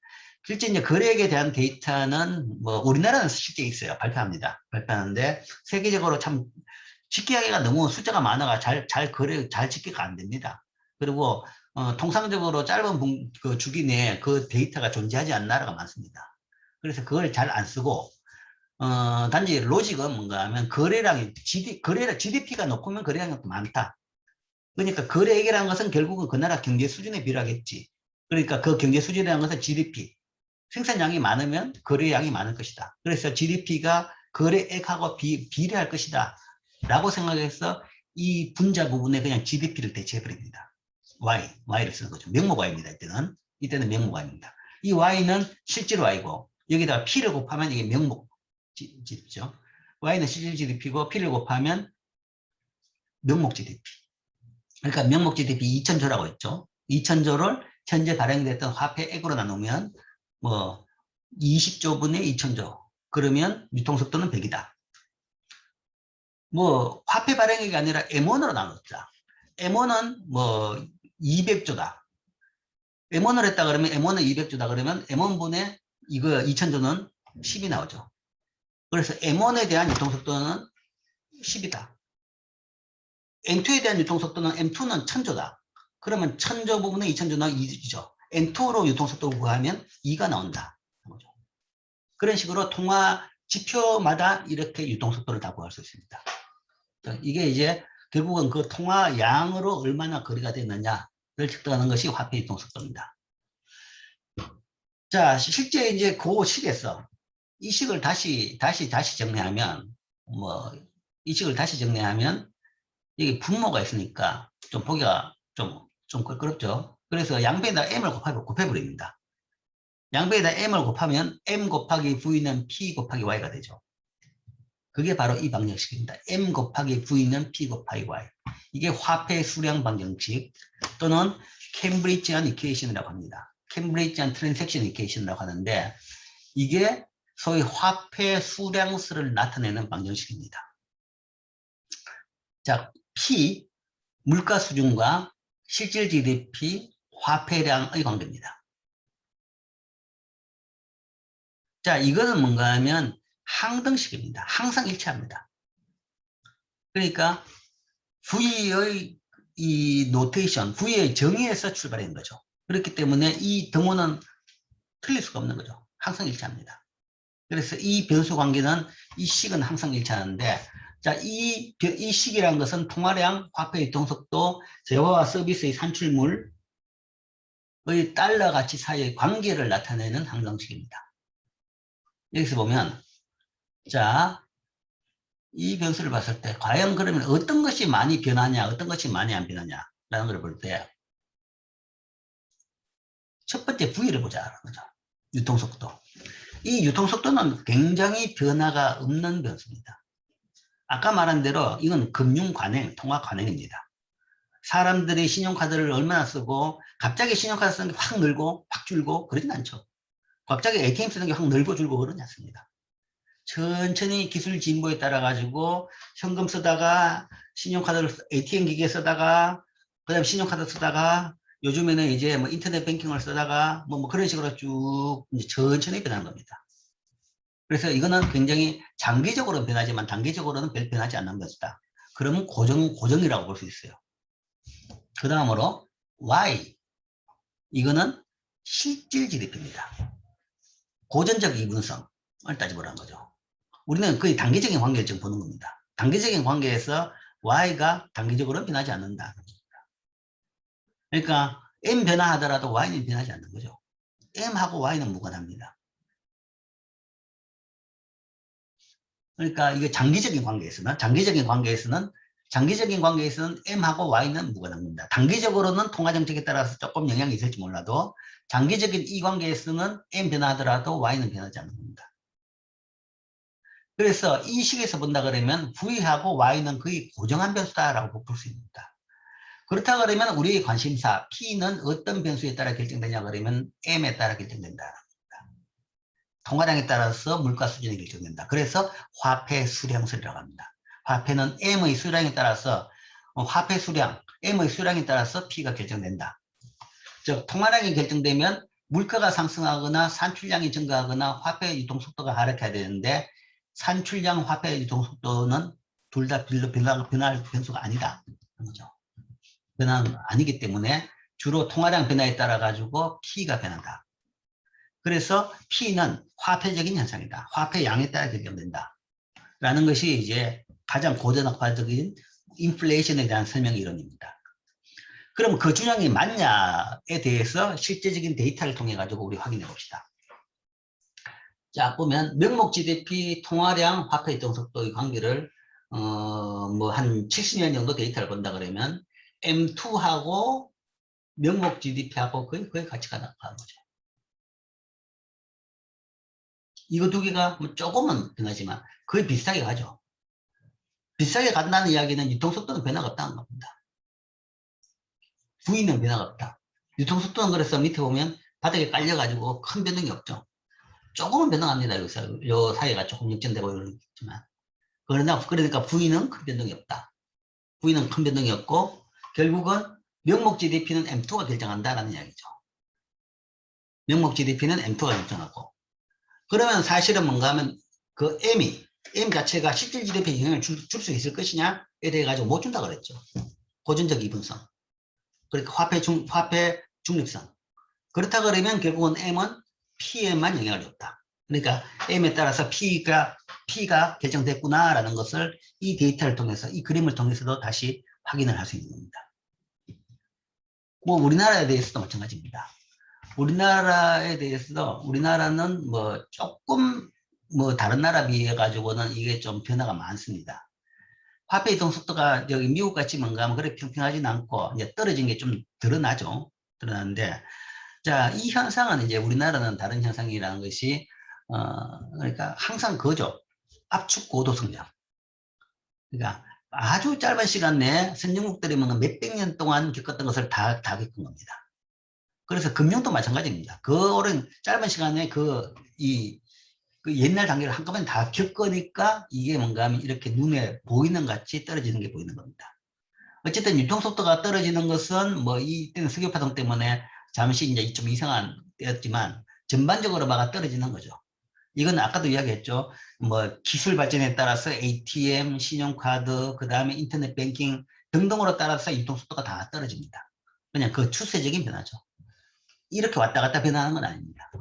실제 이제 거래액에 대한 데이터는 뭐 우리나라는 실제 있어요. 발표하는데 세계적으로 참 집계하기가 너무 숫자가 많아가 잘 집계가 안 됩니다. 그리고 통상적으로 짧은 그 주기 내에 그 데이터가 존재하지 않는 나라가 많습니다. 그래서 그걸 잘 안 쓰고 단지 로직은 뭔가 하면 거래량이 GDP가 높으면 거래량이 많다. 그러니까 거래액이라는 것은 결국은 그 나라 경제 수준에 비례하겠지. 그러니까 그 경제 수준이라는 것은 GDP. 생산량이 많으면 거래량이 많을 것이다. 그래서 GDP가 거래액하고 비례할 것이다. 라고 생각해서 이 분자 부분에 그냥 GDP를 대체해버립니다. Y를 쓰는 거죠. 명목 Y입니다. 이때는 명목 Y입니다. 이 Y는 실질 Y고 여기다가 P를 곱하면 이게 명목 GDP죠. Y는 실질 GDP고 P를 곱하면 명목 GDP. 그러니까 명목 GDP 2000조라고 했죠. 2000조를 현재 발행됐던 화폐액으로 나누면 뭐 20조분의 2000조. 그러면 유통속도는 100이다. 뭐 화폐 발행액이 아니라 M1으로 나눴자. M1은 뭐 200조다. M1을 했다 그러면 M1은 200조다 그러면 M1분의 이거 2000조는 10이 나오죠. 그래서 M1에 대한 유통속도는 10이다. M2에 대한 유통속도는 M2는 1000조다. 그러면 1000조 부분의 2000조는 2죠. M2로 유통속도 구하면 2가 나온다. 그런 식으로 통화 지표마다 이렇게 유통속도를 다 구할 수 있습니다. 이게 이제 결국은 그 통화 양으로 얼마나 거래가 됐느냐를 측정하는 것이 화폐 유통속도입니다. 자, 실제 이제 그 식에서 이 식을 다시 정리하면 이 식을 다시 정리하면 여기 분모가 있으니까 좀 보기가 좀 껄끄럽죠. 그래서 양배에다 m을 곱해버립니다. 양배에다 m을 곱하면 m 곱하기 v는 p 곱하기 y가 되죠. 그게 바로 이 방정식입니다. M 곱하기 V는 P 곱하기 Y. 이게 화폐 수량 방정식 또는 캠브리지안 이퀘이션이라고 합니다. 캠브리지안 트랜잭션 이퀘이션이라고 하는데 이게 소위 화폐 수량수를 나타내는 방정식입니다. 자, P, 물가 수준과 실질 GDP, 화폐량의 관계입니다. 자, 이거는 뭔가 하면 항등식입니다. 항상 일치합니다. 그러니까 V의 이 노테이션, V의 정의에서 출발한 거죠. 그렇기 때문에 이 등호는 틀릴 수가 없는 거죠. 항상 일치합니다. 그래서 이 변수 관계는 이 식은 항상 일치하는데, 자, 이 식이라는 것은 통화량, 화폐 유통속도, 재화와 서비스의 산출물의 달러 가치 사이의 관계를 나타내는 항등식입니다. 여기서 보면, 자, 이 변수를 봤을 때 과연 그러면 어떤 것이 많이 변하냐, 어떤 것이 많이 안 변하냐라는 걸 볼 때 첫 번째 V를 보자라는 거죠. 유통속도. 이 유통속도는 굉장히 변화가 없는 변수입니다. 아까 말한 대로 이건 금융관행, 통화관행입니다. 사람들이 신용카드를 얼마나 쓰고 갑자기 신용카드 쓰는 게 확 늘고 확 줄고 그러진 않죠. 갑자기 ATM 쓰는 게 확 늘고 줄고 그러지 않습니다. 천천히 기술 진보에 따라 가지고 현금 쓰다가 신용카드를 ATM 기기에 쓰다가 그다음 신용카드 쓰다가 요즘에는 이제 뭐 인터넷 뱅킹을 쓰다가 뭐 그런 식으로 쭉 천천히 변하는 겁니다. 그래서 이거는 굉장히 장기적으로는 변하지만 단기적으로는 별 변하지 않는 것이다. 그러면 고정이라고 볼 수 있어요. 그 다음으로 Y, 이거는 실질 GDP입니다. 고전적 이분성을 따져보라는 거죠. 우리는 거의 단기적인 관계를 지금 보는 겁니다. 단기적인 관계에서 Y가 단기적으로 변하지 않는다. 그러니까 M 변화하더라도 Y는 변하지 않는 거죠. M하고 Y는 무관합니다. 그러니까 이게 장기적인 관계에서는 M하고 Y는 무관합니다. 단기적으로는 통화정책에 따라서 조금 영향이 있을지 몰라도 장기적인 이 관계에서는 M 변화하더라도 Y는 변하지 않는 겁니다. 그래서 이 식에서 본다 그러면 V하고 Y는 거의 고정한 변수다라고 볼 수 있습니다. 그렇다 그러면 우리의 관심사 P는 어떤 변수에 따라 결정되냐 그러면 M에 따라 결정된다. 통화량에 따라서 물가 수준이 결정된다. 그래서 화폐 수량설이라고 합니다. 화폐는 M의 수량에 따라서 화폐 수량, M의 수량에 따라서 P가 결정된다. 즉 통화량이 결정되면 물가가 상승하거나 산출량이 증가하거나 화폐 유통 속도가 하락해야 되는데 산출량, 화폐 유통 속도는 둘 다 변할 변수가 아니다. 그죠? 변화는 아니기 때문에 주로 통화량 변화에 따라 가지고 P가 변한다. 그래서 P는 화폐적인 현상이다. 화폐 양에 따라 결정된다. 라는 것이 이제 가장 고전학파적인 인플레이션에 대한 설명 이론입니다. 그럼 그 주장이 맞냐에 대해서 실제적인 데이터를 통해 가지고 우리 확인해 봅시다. 자, 보면 명목 GDP, 통화량, 화폐 이동 속도의 관계를 뭐 한 70년 정도 데이터를 본다 그러면 M2하고 명목 GDP하고 거의 가치가 나가는 거죠. 이거 두 개가 뭐 조금은 변하지만 거의 비슷하게 가죠. 비슷하게 간다는 이야기는 유통속도는 변화가 없다는 겁니다. V는 변화가 없다. 유통속도는 그래서 밑에 보면 바닥에 깔려가지고 큰 변동이 없죠. 조금은 변동합니다. 여기서 요 사이가 조금 역전되고 이러겠지만 그러니까 V는 큰 변동이 없다. V는 큰 변동이 없고 결국은 명목 GDP는 M2가 결정한다라는 이야기죠. 명목 GDP는 M2가 결정하고 그러면 사실은 뭔가 하면 그 M 자체가 실질 GDP에 영향을 줄 수 있을 것이냐에 대해 가지고 못 준다 그랬죠. 고전적 이분성. 그러니까 화폐 중립성. 그렇다 그러면 결국은 M은 P에만 영향을 줬다. 그러니까 M에 따라서 P가 결정됐구나라는 것을 이 데이터를 통해서, 이 그림을 통해서도 다시 확인을 할 수 있는 겁니다. 뭐 우리나라에 대해서도 마찬가지입니다. 우리나라에 대해서도 우리나라는 뭐 조금 뭐 다른 나라 비해 가지고는 이게 좀 변화가 많습니다. 화폐 이동 속도가 여기 미국 같이 뭔가 하면 그렇게 평평하지는 않고 이제 떨어진 게 좀 드러나죠. 드러나는데 자, 이 현상은 이제 우리나라는 다른 현상이라는 것이 그러니까 항상 그거죠. 압축 고도 성장. 그러니까 아주 짧은 시간 내에 선진국들이 몇백 년 동안 겪었던 것을 다 겪은 겁니다. 그래서 금융도 마찬가지입니다. 그 오랜 짧은 시간에 그 옛날 단계를 한꺼번에 다 겪으니까 이게 뭔가 하면 이렇게 눈에 보이는 같이 떨어지는 게 보이는 겁니다. 어쨌든 유통 속도가 떨어지는 것은 뭐 이때는 석유 파동 때문에 잠시 이제 좀 이상한 때였지만 전반적으로 막 떨어지는 거죠. 이건 아까도 이야기했죠. 뭐 기술 발전에 따라서 ATM, 신용카드, 그 다음에 인터넷 뱅킹 등등으로 따라서 유통 속도가 다 떨어집니다. 그냥 그 추세적인 변화죠. 이렇게 왔다 갔다 변하는 건 아닙니다.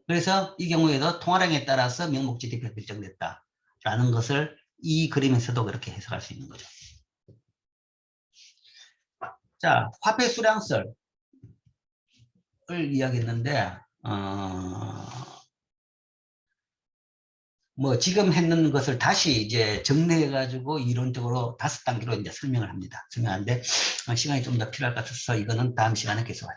그래서 이 경우에도 통화량에 따라서 명목 GDP가 결정됐다라는 것을 이 그림에서도 그렇게 해석할 수 있는 거죠. 자, 화폐 수량설을 이야기했는데 뭐 지금 했는 것을 다시 이제 정리해 가지고 이론적으로 5단계로 이제 설명을 합니다. 설명하는데 시간이 좀 더 필요할 것 같아서 이거는 다음 시간에 계속하죠.